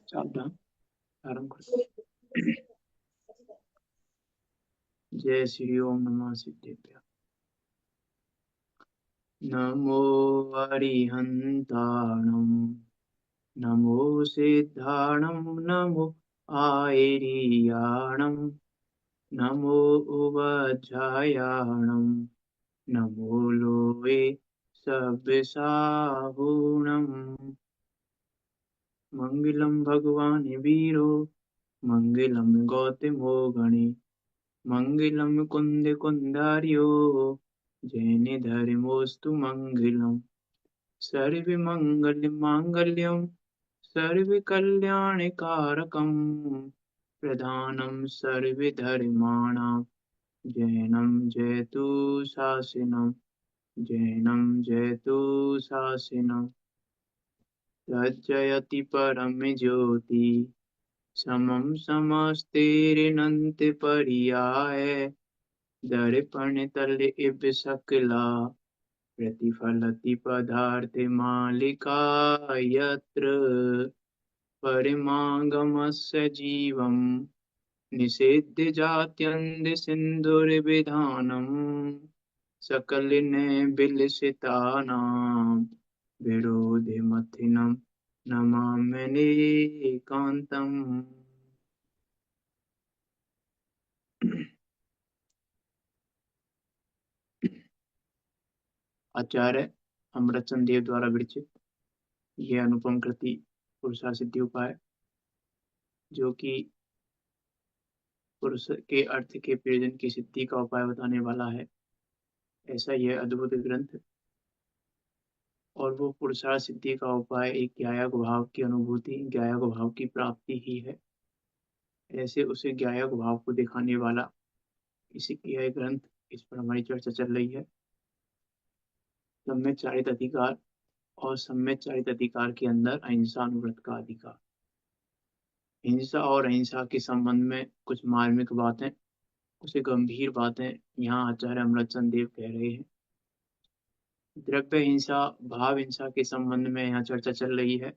सावधान आरंभ करो। जय श्री ओम नमः सिद्धेभ्यः। नमो अरिहन्ताणं नमो सिद्धाणं नमो आयर्याणं नमो उवज्झायाणं नमो लोये सब्बसाहुणम्। मंगलम भगवान वीरो मंगलम गौतमो गणे मंगलम कुंद कुंदार्यो जैन धर्मोस्तु मंगलम। सर्व मंगल मांगल्यम सर्व कल्याण कारकम प्रधानम सर्व धर्माणां जैनम जयतु शासनम जैनम जयतु शासनम। तज्जयति परम ज्योति समम समस्तेरनंत पर्याय दर्पण तल इव सकला प्रतिफलति पदार्थ मालिका यत्र परिमागमस्य जीवम निषेध जात्यन्त सिंधुर्विधानम सकलिन बिलसितानां विरोधिमथिनं नमाम्यनेकान्तम्। आचार्य अमृतचंद देव द्वारा विरचित यह अनुपम कृति पुरुषार्थ सिद्धि उपाय, जो कि पुरुष के अर्थ के प्रयोजन की सिद्धि का उपाय बताने वाला है, ऐसा यह अद्भुत ग्रंथ। और वो पुरुषार्थ सिद्धि का उपाय एक ज्ञायक भाव की अनुभूति, ज्ञायक भाव की प्राप्ति ही है। ऐसे उसे ज्ञायक भाव को दिखाने वाला इसी यह ग्रंथ, इस पर हमारी चर्चा चल रही है। सम्यक चारित अधिकार और सम्यक चारित अधिकार के अंदर अहिंसा अनुव्रत का अधिकार। हिंसा और अहिंसा के संबंध में कुछ मार्मिक बातें, कुछ गंभीर बातें यहाँ आचार्य अमृतचंद देव कह रहे हैं। द्रव्य हिंसा, भाव हिंसा के संबंध में यहाँ चर्चा चल रही है।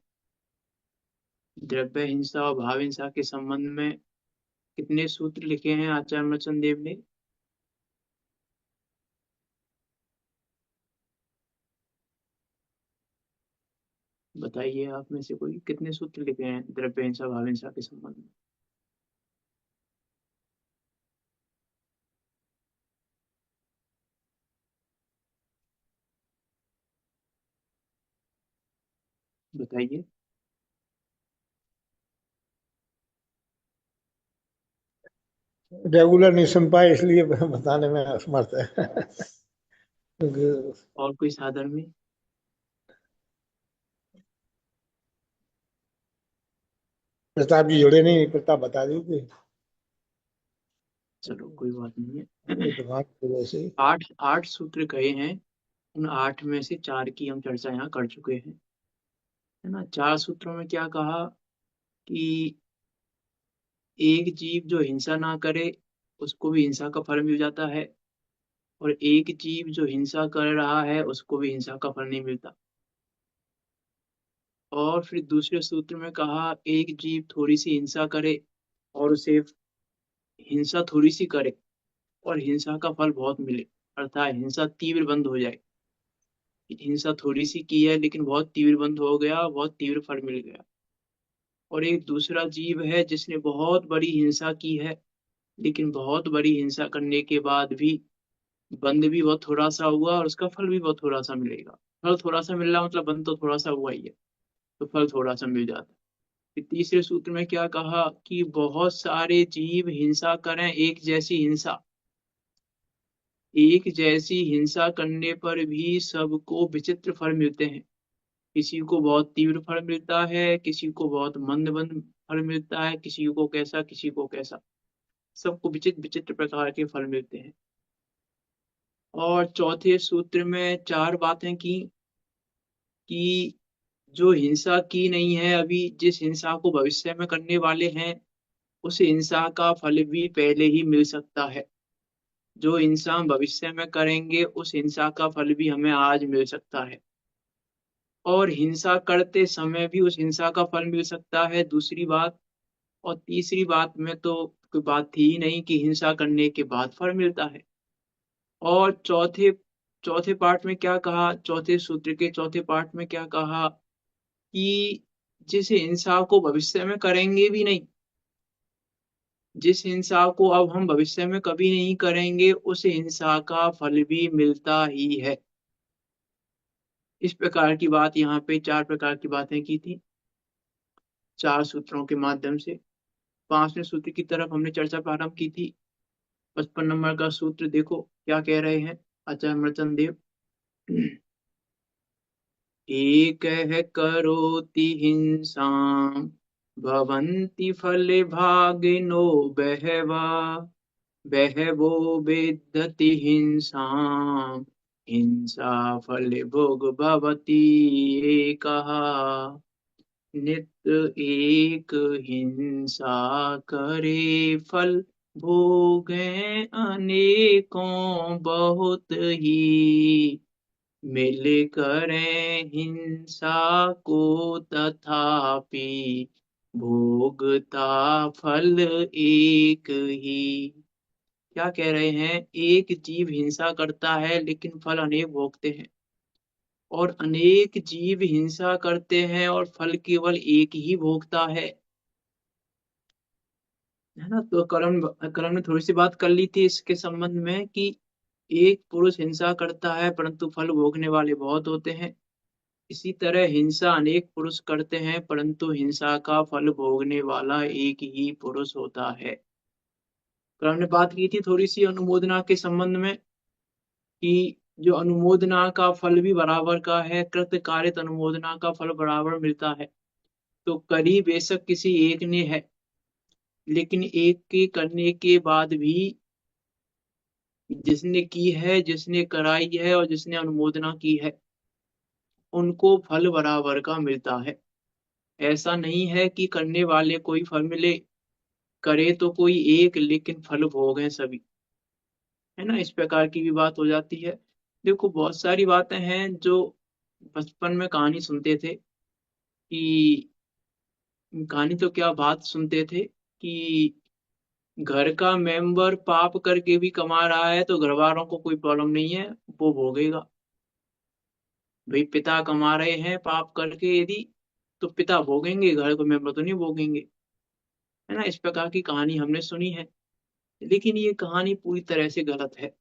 द्रव्य हिंसा और भाव हिंसा के संबंध में कितने सूत्र लिखे हैं आचार्य अमृतचंद देव ने? बताइए आप में से कोई, कितने सूत्र लिखे हैं द्रव्य हिंसा भाव हिंसा के संबंध में? बताइए। रेगुलर नहीं सुन पाए इसलिए बताने में असमर्थ है। और कोई साधन में? प्रताप जी जुड़े नहीं, प्रताप बता दीजिए। चलो कोई बात नहीं है। वैसे 8 सूत्र कहे हैं, उन 8 में से 4 की हम चर्चा यहाँ कर चुके हैं, है ना। 4 सूत्रों में क्या कहा कि एक जीव जो हिंसा ना करे उसको भी हिंसा का फल मिल जाता है, और एक जीव जो हिंसा कर रहा है उसको भी हिंसा का फल नहीं मिलता। और फिर दूसरे सूत्र में कहा एक जीव थोड़ी सी हिंसा करे और उसे हिंसा थोड़ी सी करे और हिंसा का फल बहुत मिले, अर्थात हिंसा तीव्र बंद हो जाए। हिंसा थोड़ी सी की है लेकिन बहुत तीव्र बंद हो गया, बहुत तीव्र फल मिल गया। और एक दूसरा जीव है जिसने बहुत बड़ी हिंसा की है, लेकिन बहुत बड़ी हिंसा करने के बाद भी बंद भी बहुत थोड़ा सा हुआ और उसका फल भी बहुत थोड़ा सा मिलेगा। फल थोड़ा सा मिल रहा मतलब बंद तो थोड़ा सा हुआ ही है, तो फल थोड़ा सा मिल जाता है। फिर तीसरे सूत्र में क्या कहा कि बहुत सारे जीव हिंसा करें, एक जैसी हिंसा, एक जैसी हिंसा करने पर भी सबको विचित्र फल मिलते हैं। किसी को बहुत तीव्र फल मिलता है, किसी को बहुत मंद मंद फल मिलता है, किसी को कैसा किसी को कैसा, सबको विचित्र विचित्र प्रकार के फल मिलते हैं। और चौथे सूत्र में 4 बातें की कि जो हिंसा की नहीं है अभी, जिस हिंसा को भविष्य में करने वाले हैं, उस हिंसा का फल भी पहले ही मिल सकता है। जो हिंसा हम भविष्य में करेंगे उस हिंसा का फल भी हमें आज मिल सकता है। और हिंसा करते समय भी उस हिंसा का फल मिल सकता है, दूसरी बात। और तीसरी बात में तो कोई बात थी ही नहीं कि हिंसा करने के बाद फल मिलता है। और चौथे चौथे पार्ट में क्या कहा, चौथे सूत्र के चौथे पार्ट में क्या कहा कि जिस हिंसा को भविष्य में करेंगे भी नहीं, जिस हिंसा को अब हम भविष्य में कभी नहीं करेंगे, उस हिंसा का फल भी मिलता ही है। इस प्रकार की बात यहाँ पे चार प्रकार की बातें की थी, चार सूत्रों के माध्यम से। पांचवें सूत्र की तरफ हमने चर्चा प्रारंभ की थी। 55 नंबर का सूत्र देखो क्या कह रहे हैं आचार्य अमरचंद देव। एकः करोति हिंसाम् भवन्ति फले भागिनो बहवः बहवो विदधति हिंसाम् हिंसा फले भोग भवति एकः। नित्य एक हिंसा करे फल भोगे अनेकों बहुत ही। मिल करें हिंसा को तथापि भोगता फल एक ही। क्या कह रहे हैं, एक जीव हिंसा करता है लेकिन फल अनेक भोगते हैं, और अनेक जीव हिंसा करते हैं और फल केवल एक ही भोगता है ना। तो करण ने थोड़ी सी बात कर ली थी इसके संबंध में कि एक पुरुष हिंसा करता है परंतु फल भोगने वाले बहुत होते हैं। इसी तरह हिंसा अनेक पुरुष करते हैं परंतु हिंसा का फल भोगने वाला एक ही पुरुष होता है। कल हमने बात की थी थोड़ी सी अनुमोदना के संबंध में कि जो अनुमोदना का फल भी बराबर का है, कृत कारित अनुमोदना का फल बराबर मिलता है। तो करी बेशक किसी एक ने है, लेकिन एक के करने के बाद भी जिसने की है, जिसने कराई है और जिसने अनुमोदना की है, उनको फल बराबर का मिलता है। ऐसा नहीं है कि करने वाले कोई फल मिले, करे तो कोई एक लेकिन फल भोग हैं सभी, है ना। इस प्रकार की भी बात हो जाती है। देखो बहुत सारी बातें हैं जो बचपन में कहानी सुनते थे कि, कहानी तो क्या बात सुनते थे कि घर का मेंबर पाप करके भी कमा रहा है तो घर वालों को कोई प्रॉब्लम नहीं है, वो भोगेगा। भाई पिता कमा रहे हैं पाप करके यदि, तो पिता भोगेंगे, घर को मेंबर तो नहीं भोगेंगे, है ना। इस प्रकार की कहानी हमने सुनी है, लेकिन ये कहानी पूरी तरह से गलत है।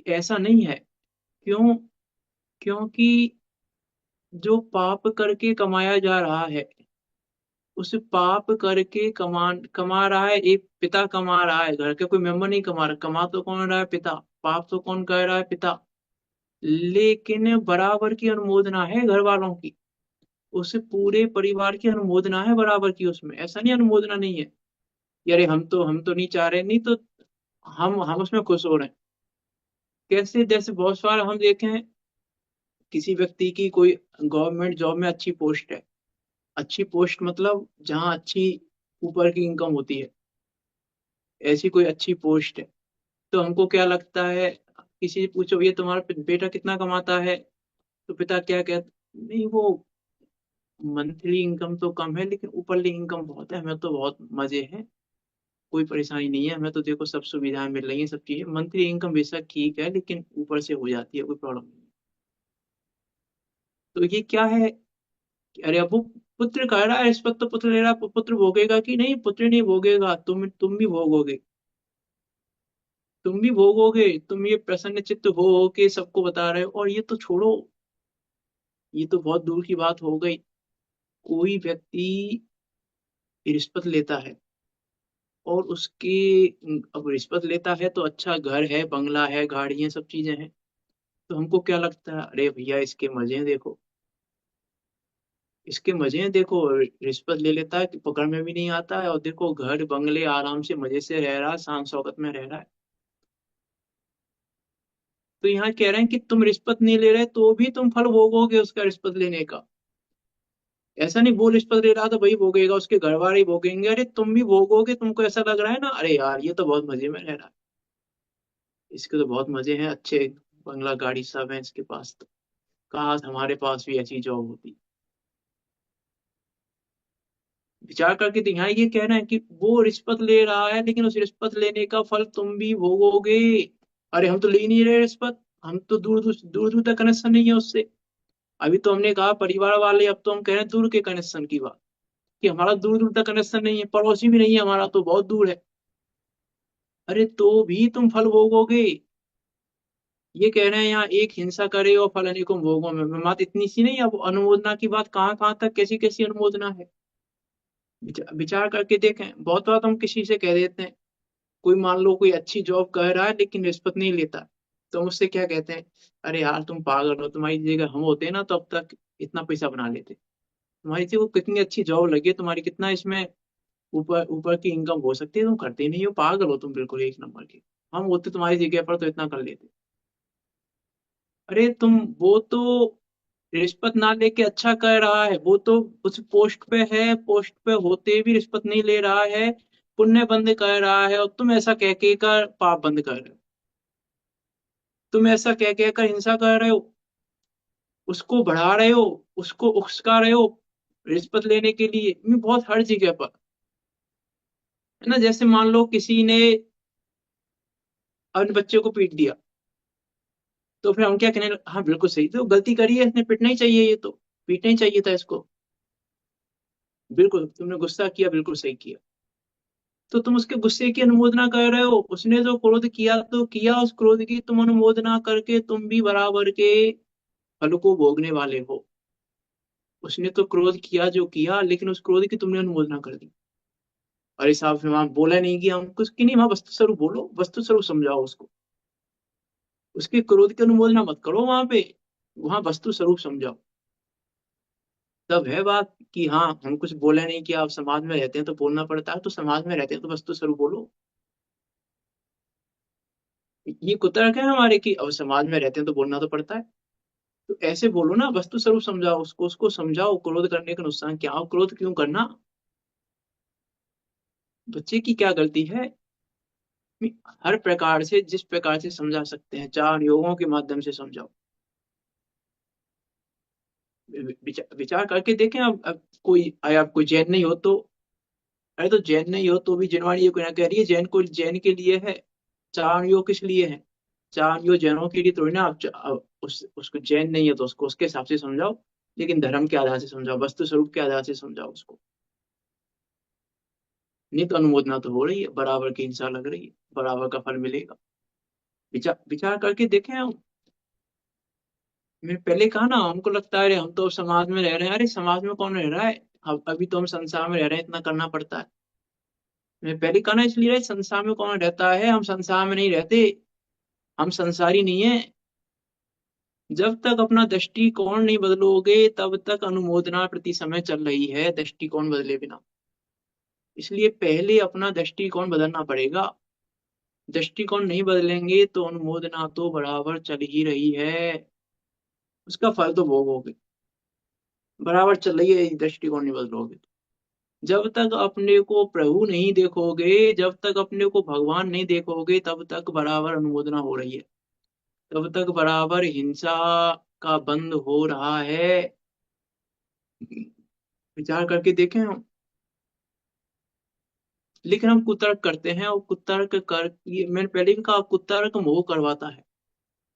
ऐसा नहीं है। क्यों? क्योंकि जो पाप करके कमाया जा रहा है, उस पाप करके कमा रहा है एक पिता, कमा रहा है, घर के कोई मेंबर नहीं कमा रहा। कमा तो कौन रहा है? पिता। पाप तो कौन कर रहा है? पिता। लेकिन बराबर की अनुमोदना है घर वालों की, उस पूरे परिवार की अनुमोदना है बराबर की उसमें। ऐसा नहीं अनुमोदना नहीं है, यारे हम तो नहीं चाह रहे, नहीं तो हम उसमें खुश हो रहे हैं। कैसे? जैसे बहुत बार हम देखे हैं, किसी व्यक्ति की कोई गवर्नमेंट जॉब में अच्छी पोस्ट है, अच्छी पोस्ट मतलब जहाँ अच्छी ऊपर की इनकम होती है, ऐसी कोई अच्छी पोस्ट है। तो हमको क्या लगता है, किसी से पूछो ये तुम्हारा बेटा कितना कमाता है, तो पिता क्या कहता, नहीं वो मंथली इनकम तो कम है लेकिन ऊपरली इनकम बहुत है, हमें तो बहुत मजे हैं, कोई परेशानी नहीं है, हमें तो देखो सब सुविधाएं मिल रही हैं, सब चीजें। मंथली इनकम बेशक ठीक है लेकिन ऊपर से हो जाती है, कोई प्रॉब्लम नहीं है। तो ये क्या है कि अरे अब वो पुत्र कह रहा है, इस वक्त तो पुत्र ले रहा है, पुत्र भोगेगा कि नहीं? पुत्र नहीं भोगेगा, तुम भी भोगोगे, तुम भी भोगोगे। तुम ये प्रसन्न चित्त हो के सबको बता रहे हो, और ये तो छोड़ो, ये तो बहुत दूर की बात हो गई। कोई व्यक्ति रिश्वत लेता है और उसके, अब रिश्वत लेता है तो अच्छा घर है, बंगला है, गाड़ी है, सब चीजें हैं, तो हमको क्या लगता है, अरे भैया इसके मजे हैं देखो, इसके मजे हैं देखो, रिश्वत ले लेता है कि पकड़ में भी नहीं आता है, और देखो घर बंगले आराम से मजे से रह रहा है, शान शौकत में रह रहा है। तो यहाँ कह रहे हैं कि तुम रिश्वत नहीं ले रहे तो भी तुम फल भोगोगे उसका, रिश्वत लेने का। ऐसा नहीं वो रिश्वत ले रहा था वही भोगेगा, उसके घर वाले ही भोगेंगे, अरे तुम भी भोगोगे, तुमको ऐसा लग रहा है ना, अरे यार ये तो बहुत मजे में रह रहा है, इसके तो बहुत मजे हैं, अच्छे बंगला गाड़ी सब है इसके पास तो। काश हमारे पास भी ऐसी जॉब होती। विचार करके तो यहाँ ये कह रहे हैं कि वो रिश्वत ले रहा है, लेकिन उस रिश्वत लेने का फल तुम भी भोगोगे। अरे हम तो ले ही नहीं रहे रिश्वत, हम तो दूर दूर दूर दूर तक कनेक्शन नहीं है उससे। अभी तो हमने कहा परिवार वाले, अब तो हम कह रहे हैं दूर के कनेक्शन की बात, कि हमारा दूर दूर तक कनेक्शन नहीं है, पड़ोसी भी नहीं है हमारा, तो बहुत दूर है। अरे तो भी तुम फल भोगोगे। ये कह रहे हैं यहाँ, एक हिंसा करे और फल अनेकों भोगों में बात इतनी सी नहीं, अब अनुमोदना की बात कहाँ कहाँ तक, कैसी कैसी अनुमोदना है। विचार करके देखें, बहुत बार हम किसी से कह देते हैं, कोई मान लो कोई अच्छी जॉब कर रहा है लेकिन रिश्वत नहीं लेता, तो हम उससे क्या कहते हैं, अरे यार तुम पागल हो, तुम्हारी जगह हम होते ना तो अब तक इतना पैसा बना लेते। तुम्हारी थी वो कितनी अच्छी जॉब लगी है तुम्हारी, कितना इसमें ऊपर ऊपर की इनकम हो सकती है, तुम करते नहीं हो, पागल हो तुम बिल्कुल एक नंबर के। हम होते तुम्हारी जगह पर तो इतना कर लेते। अरे तुम, वो तो रिश्वत ना लेके अच्छा कर रहा है, वो तो उस पोस्ट पे है, पोस्ट पे होते भी रिश्वत नहीं ले रहा है, पुण्य बंद कर रहा है, और तुम ऐसा कह के कर पाप बंद कर रहे हो। तुम ऐसा कह कह कर हिंसा कर रहे हो, उसको बढ़ा रहे हो, उसको उकसा रहे हो रिश्वत लेने के लिए, बहुत हर जगह पर। है ना, जैसे मान लो किसी ने अपने बच्चे को पीट दिया, तो फिर हम क्या कहने हाँ बिल्कुल सही, तो गलती करी है इसने, पिटना ही चाहिए, ये तो पीटना ही चाहिए था इसको। बिल्कुल तुमने गुस्सा किया, बिल्कुल सही किया। तो तुम उसके गुस्से की अनुमोदना कर रहे हो, उसने जो क्रोध किया तो किया, उस क्रोध की तुम अनुमोदना करके तुम भी बराबर के फल को भोगने वाले हो। उसने तो क्रोध किया जो किया, लेकिन उस क्रोध की तुमने अनुमोदना कर दी। अरे साहब फिर वहां बोला नहीं कि हम कुछ की नहीं, वहां वस्तु स्वरूप बोलो, वस्तु स्वरूप समझाओ उसको। उसके क्रोध की अनुमोदना मत करो वहां पे, वहां वस्तु स्वरूप समझाओ। तब है बात कि हाँ हम कुछ बोले नहीं कि आप समाज में रहते हैं तो बोलना पड़ता है, तो समाज में रहते हैं तो वस्तु स्वरूप बोलो। ये कुतर्क है हमारे कि अब समाज में रहते हैं तो बोलना तो पड़ता है। तो ऐसे बोलो ना, वस्तु स्वरूप समझाओ उसको, उसको समझाओ क्रोध करने का नुकसान क्या हो, क्रोध क्यों करना, बच्चे की क्या गलती है। हर प्रकार से, जिस प्रकार से समझा सकते हैं, चार योगों के माध्यम से समझाओ। विचार करके देखें, अब कोई अरे आप कोई जैन नहीं हो तो, अरे तो जैन नहीं हो तो भी जिनवाणी ये कहना कह रही है जैन को, जैन के लिए है। चार योग किस लिए है, चार योग जैनों के लिए थोड़ी ना। आप उसको जैन नहीं है तो उसको उसके हिसाब से समझाओ, लेकिन धर्म के आधार से समझाओ, वस्तु स्वरूप के आधार से समझाओ उसको। नहीं तो अनुमोदना तो हो रही है, बराबर की हिंसा लग रही है, बराबर का फल मिलेगा। विचार विचार करके देखें हम। मैंने पहले कहा ना, हमको लगता है अरे हम तो समाज में रह रहे हैं, अरे समाज में कौन रह रहा है, अब अभी तो हम संसार में रह रहे हैं, इतना करना पड़ता है। मैं पहले कहा ना, इसलिए रहे संसार में कौन रहता है, हम संसार में नहीं रहते, हम संसारी नहीं है। जब तक अपना दृष्टिकोण नहीं बदलोगे तब तक अनुमोदना प्रति समय चल रही है, दृष्टिकोण बदले बिना। इसलिए पहले अपना दृष्टिकोण बदलना पड़ेगा। दृष्टिकोण नहीं बदलेंगे तो अनुमोदना तो बराबर चल ही रही है, उसका फल तो भोगोगे, बराबर चल रही है, दृष्टिकोण नहीं बदलोगे। जब तक अपने को प्रभु नहीं देखोगे, जब तक अपने को भगवान नहीं देखोगे, तब तक बराबर अनुमोदना हो रही है, तब तक बराबर हिंसा का बंद हो रहा है। विचार करके देखें हम। लेकिन हम कुतर्क करते हैं, और कुतर्क कर, ये मैंने पहले भी कहा, कुतर्क मोह करवाता है,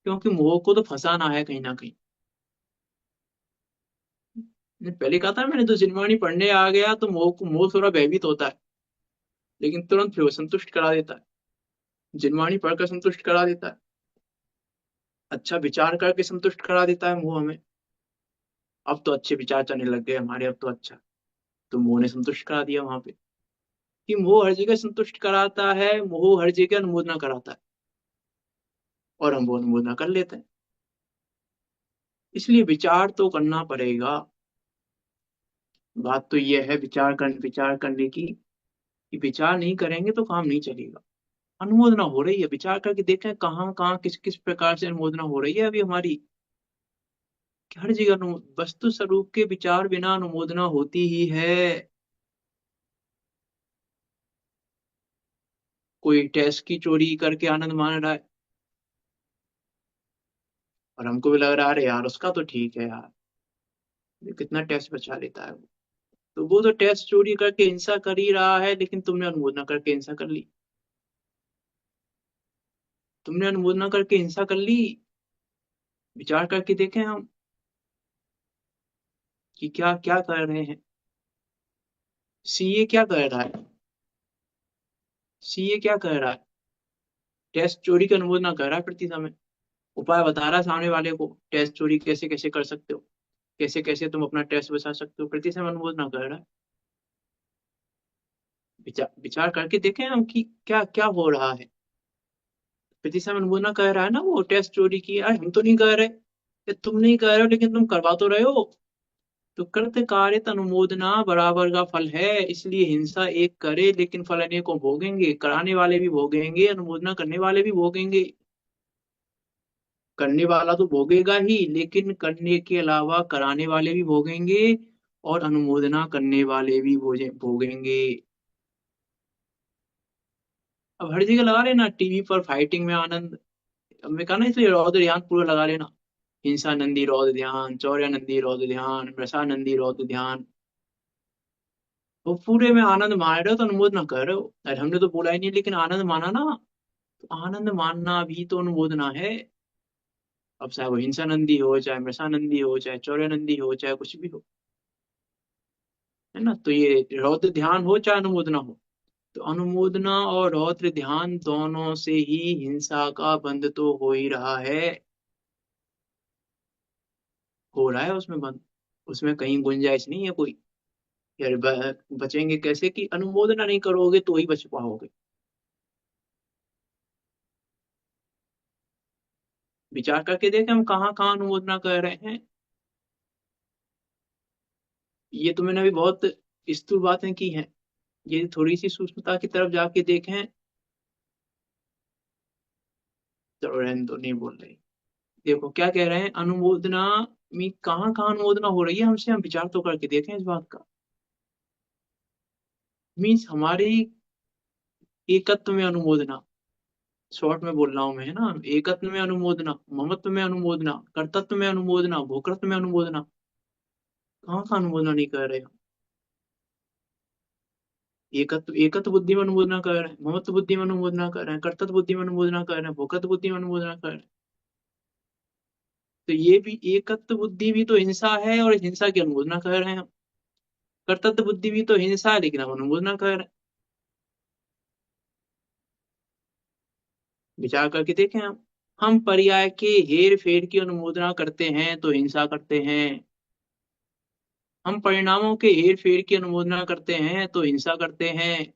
क्योंकि मोह को तो फंसाना है कहीं ना कहीं। मैंने पहले कहा था, मैंने तो जिनवाणी पढ़ने आ गया तो मोह को, मोह थोड़ा भयभीत होता है, लेकिन तुरंत फिर वो संतुष्ट करा देता है। जिनवाणी पढ़कर संतुष्ट करा देता है, अच्छा विचार करके संतुष्ट करा देता है मोह हमें। अब तो अच्छे विचार चलने लग गए हमारे, अब तो अच्छा, तो मोह ने संतुष्ट करा दिया वहां पे। कि मोह हर जगह संतुष्ट कराता है, मोह हर जगह अनुमोदना कराता है, और हम वो अनुमोदना कर लेते हैं। इसलिए विचार तो करना पड़ेगा। बात तो ये है विचार करने की, कि विचार नहीं करेंगे तो काम नहीं चलेगा। अनुमोदना हो रही है, विचार करके देखें कहाँ कहाँ किस किस प्रकार से अनुमोदना हो रही है अभी हमारी। कि हर जगह वस्तु स्वरूप के विचार बिना अनुमोदना होती ही है। कोई टेस्ट की चोरी करके आनंद मान रहा है, और हमको भी लग रहा है अरे यार उसका तो ठीक है यार, ये कितना टैक्स बचा लेता है वो। तो वो तो टैक्स चोरी करके हिंसा कर ही रहा है, लेकिन तुमने अनुमोदना करके हिंसा कर ली। तुमने अनुमोदना करके हिंसा कर ली। विचार करके देखें हम कि क्या क्या कर रहे हैं। सीए क्या कर रहा है? सीए क्या कर रहा है? टैक्स चोरी की अनुमोदना कर रहा है प्रति समय। उपाय बता रहा है सामने वाले को, टैक्स चोरी कैसे कैसे कर सकते हो, कैसे कैसे तुम अपना टैक्स बचा सकते हो, प्रति समय अनुमोदना कर रहा है। विचार विचार करके देखें हम कि क्या क्या हो रहा है। प्रति समय अनुमोदना कर रहा है ना वो टैक्स चोरी की। अरे हम तो नहीं कर रहे, ये तुम नहीं कर रहे हो लेकिन तुम करवा तो रहे हो। तो कृत कारित अनुमोदना बराबर का फल है, इसलिए हिंसा एक करे लेकिन फल अनेकों भोगेंगे। कराने वाले भी भोगेंगे, अनुमोदना करने वाले भी भोगेंगे। करने वाला तो भोगेगा ही, लेकिन करने के अलावा कराने वाले भी भोगेंगे और अनुमोदना करने वाले भी भोगेंगे। अब हर जगह लगा लेना टीवी पर फाइटिंग में आनंद। अब मैं कहा ना, इसलिए रौद्र ध्यान पूरा लगा लेना। हिंसा नंदी रौद्र ध्यान, चौर्य नंदी रौद्र ध्यान, मृषा नंदी रौद्र ध्यान। वो पूरे में आनंद मान रहे हो तो अनुमोदना कर रहे हो। अरे हमने तो बोला ही नहीं, लेकिन आनंद माना ना। तो आनंद मानना भी तो अनुमोदना है। अब चाहे वो हिंसा नंदी हो, चाहे मृषा नंदी हो, चाहे चौर्य नंदी हो, चाहे कुछ भी हो, है ना। तो ये रौद्र ध्यान हो चाहे अनुमोदना हो, तो अनुमोदना और रौद्र ध्यान दोनों से ही हिंसा का बंध तो हो ही रहा है। हो रहा है उसमें बंद। उसमें कहीं गुंजाइश नहीं है कोई। यार बचेंगे कैसे? कि अनुमोदना नहीं करोगे तो ही बच पाओगे। विचार करके देखें हम कहाँ कहाँ अनुमोदना कर रहे हैं। ये तो मैंने अभी बहुत स्थूल बातें की हैं। ये थोड़ी सी सूक्ष्मता की तरफ जाके देखें। चलो रहने दो, नहीं बोल रही। देखो क्या कह रहे हैं, अनुमोदना में कहाँ कहाँ अनुमोदना हो रही है हमसे, हम विचार तो करके देखें इस बात का। मीन्स हमारी एकत्व में अनुमोदना। शॉर्ट में बोल रहा हूं मैं, है ना। एकत्व में अनुमोदना, ममत्व में अनुमोदना, कर्तृत्व में अनुमोदना, भोक्तृत्व में अनुमोदना। कहाँ का अनुमोदना नहीं कर रहे हम। एकत्व एकत्व बुद्धि में अनुमोदना कर रहे हैं, ममत्व बुद्धि में अनुमोदना कर रहे हैं, कर्तृत्व बुद्धि में अनुमोदना कर रहे हैं, भोक्तृत्व बुद्धि में अनुमोदना कर रहे हैं। तो ये भी एकत्व बुद्धि भी तो हिंसा है और हिंसा की अनुमोदना कर रहे हैं हम। कर्तृत्व बुद्धि भी तो हिंसा है लेकिन हम अनुमोदना कर रहे हैं। विचार करके देखें हम पर्याय के हेर फेर की अनुमोदना करते हैं तो हिंसा करते हैं। हम परिणामों के हेर फेर की अनुमोदना करते हैं तो हिंसा करते हैं।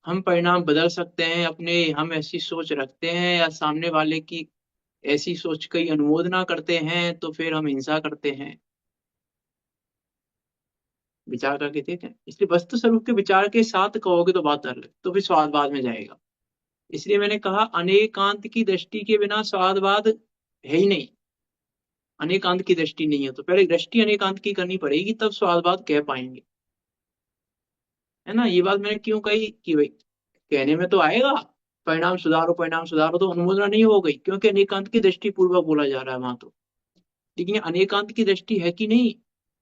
हम परिणाम बदल सकते हैं अपने, हम ऐसी सोच रखते हैं या सामने वाले की ऐसी सोच की अनुमोदना करते हैं तो फिर हम हिंसा करते हैं। विचार करके देखें। इसलिए वस्तु स्वरूप के विचार के साथ कहोगे तो बात अलग, तो फिर स्वादवाद में जाएगा। इसलिए मैंने कहा अनेकांत की दृष्टि के बिना स्वादवाद है ही नहीं। अनेकांत की दृष्टि नहीं है तो पहले दृष्टि अनेकांत की करनी पड़ेगी, तब स्वादवाद कह पाएंगे। है ना। ये बात मैंने क्यों कही कि भाई कहने में तो आएगा परिणाम सुधारो, तो अनुमोदना नहीं हो गई क्योंकि अनेकांत की दृष्टि पूर्वक बोला जा रहा है वहां तो। लेकिन ये अनेकांत की दृष्टि है कि नहीं,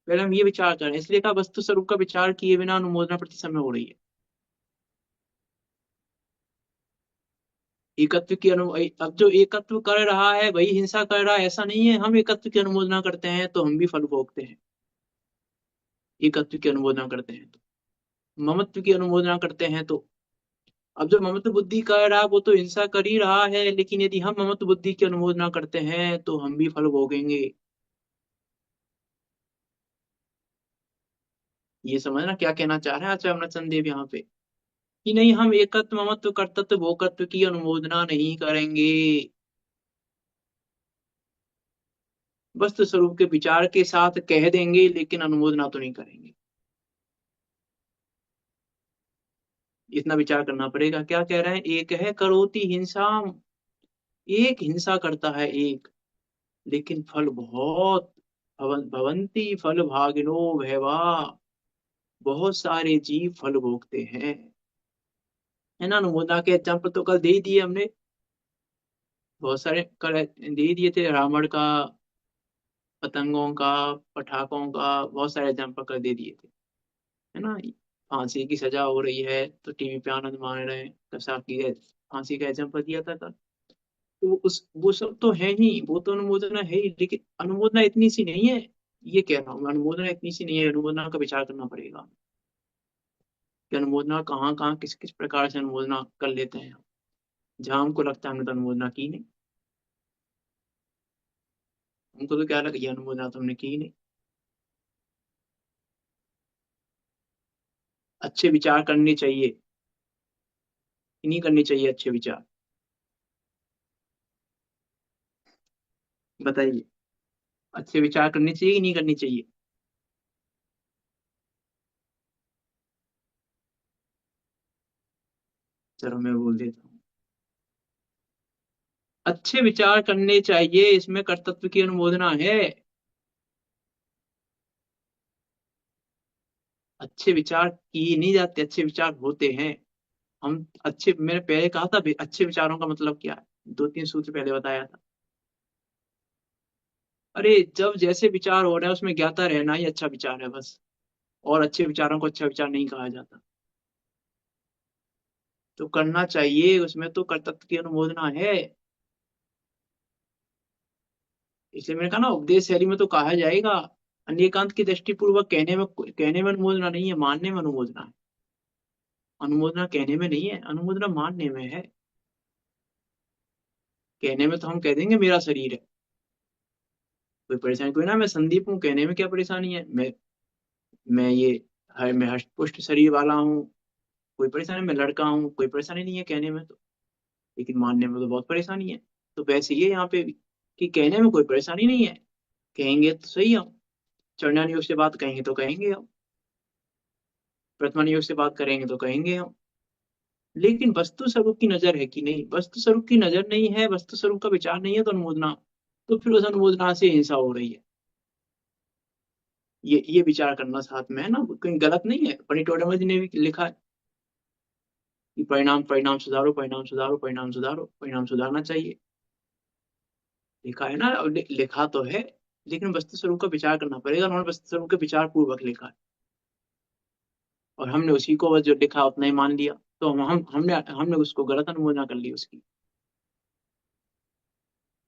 पहले हम ये विचार करें। इसलिए कहा वस्तु स्वरूप का विचार किए बिना अनुमोदना प्रति समय हो रही है। एकत्व की अनु अब जो एकत्व कर रहा है वही हिंसा कर रहा है ऐसा नहीं है। हम एकत्व की अनुमोदना करते हैं तो हम भी फल भोगते हैं। एकत्व की अनुमोदना करते हैं तो, ममत्व की अनुमोदना करते हैं तो। अब जो ममत्व बुद्धि कर रहा है वो तो हिंसा कर ही रहा है, लेकिन यदि हम ममत्व बुद्धि की अनुमोदना करते हैं तो हम भी फल भोगेंगे। ये समझना क्या कहना चाह रहे हैं आचार्य अमृतचंद देव यहाँ पे, कि नहीं हम एकत्व ममत्व कर्तृत्व भोक्तृत्व की अनुमोदना नहीं करेंगे। वस्तु स्वरूप के विचार के साथ कह देंगे लेकिन अनुमोदना तो नहीं करेंगे। इतना विचार करना पड़ेगा। क्या कह रहे हैं, एक है करोति हिंसा, एक हिंसा करता है एक, लेकिन फल बहुत। भवंती फल भागिनो भैवा, बहुत सारे जीव फल भोगते हैं। है ना। अनुमोदना के एग्जाम्पल तो कल दे ही दिए हमने। बहुत सारे कर दे दिए थे, रावण का, पतंगों का, पटाखों का, बहुत सारे एग्जाम्पल कर दे दिए थे, है ना। फांसी की सजा हो रही है तो टीवी पे आनंद मान रहे हैं, कसाब की फांसी का एग्जाम्पल दिया था कल। तो वो सब तो है ही, वो तो अनुमोदना है ही, लेकिन अनुमोदना इतनी सी नहीं है। ये कह रहा हूँ मैं, अनुमोदना इतनी सी नहीं है, अनुमोदना का विचार करना पड़ेगा कि अनुमोदना कहाँ कहाँ किस किस प्रकार से अनुमोदना कर लेते हैं हम। जहाँ हमको लगता है हमने तो अनुमोदना की नहीं, हमको तो क्या लगा, ये अनुमोदना तो हमने की ही नहीं। अच्छे विचार करने चाहिए कि नहीं करने चाहिए अच्छे विचार, बताइए। अच्छे विचार करने चाहिए कि नहीं करनी चाहिए? चलो मैं बोल देता हूँ। अच्छे विचार करने चाहिए, इसमें कर्तव्य की अनुमोदना है। अच्छे विचार किए नहीं जाते, अच्छे विचार होते हैं। हम अच्छे, मैंने पहले कहा था भी, अच्छे विचारों का मतलब क्या है, दो तीन सूत्र पहले बताया था। अरे जब जैसे विचार हो रहे हैं उसमें ज्ञाता रहना ही अच्छा विचार है बस। और अच्छे विचारों को अच्छा विचार नहीं कहा जाता। तो करना चाहिए, उसमें तो कर्तव्य की अनुमोदना है। इसलिए मैंने कहा ना, उपदेश शैली में तो कहा जाएगा। अनेकांत की दृष्टि पूर्वक कहने में अनुमोदना नहीं है, मानने में अनुमोदना है। अनुमोदना कहने में नहीं है, अनुमोदना मानने में है। कहने में तो हम कह देंगे मेरा शरीर है, कोई परेशानी कोई ना, मैं संदीप हूँ, कहने में क्या परेशानी है, मैं ये मैं हष्ट पुष्ट शरीर वाला हूँ, कोई परेशानी, मैं लड़का हूँ, कोई परेशानी नहीं है कहने में तो। लेकिन मानने में तो बहुत परेशानी है। तो वैसे ही है यहाँ पे भी, कि कहने में कोई परेशानी नहीं है, कहेंगे तो सही हम। चरणान योग से बात कहेंगे तो कहेंगे हम, वर्तमान योग से बात करेंगे तो कहेंगे हम। लेकिन वस्तु स्वरूप की नजर है कि नहीं, वस्तु स्वरूप की नजर नहीं है, वस्तु स्वरूप का विचार नहीं है, तो अनुमोदना, तो फिर उस अनुमोदना से हिंसा हो रही है। ये विचार करना साथ में है ना, कहीं गलत नहीं है। पनिटोडम जी ने भी लिखा है कि परिणाम परिणाम सुधारो, परिणाम सुधारो, परिणाम सुधारो, परिणाम सुधारना चाहिए। लिखा है ना, और लिखा तो है, लेकिन वस्तु स्वरूप का विचार करना पड़ेगा। उन्होंने वस्तु स्वरूप के विचार पूर्वक लिखा है, और हमने उसी को बस जो लिखा उतना ही मान लिया, तो हमने हमने उसको गलत अनुमोदना कर ली उसकी।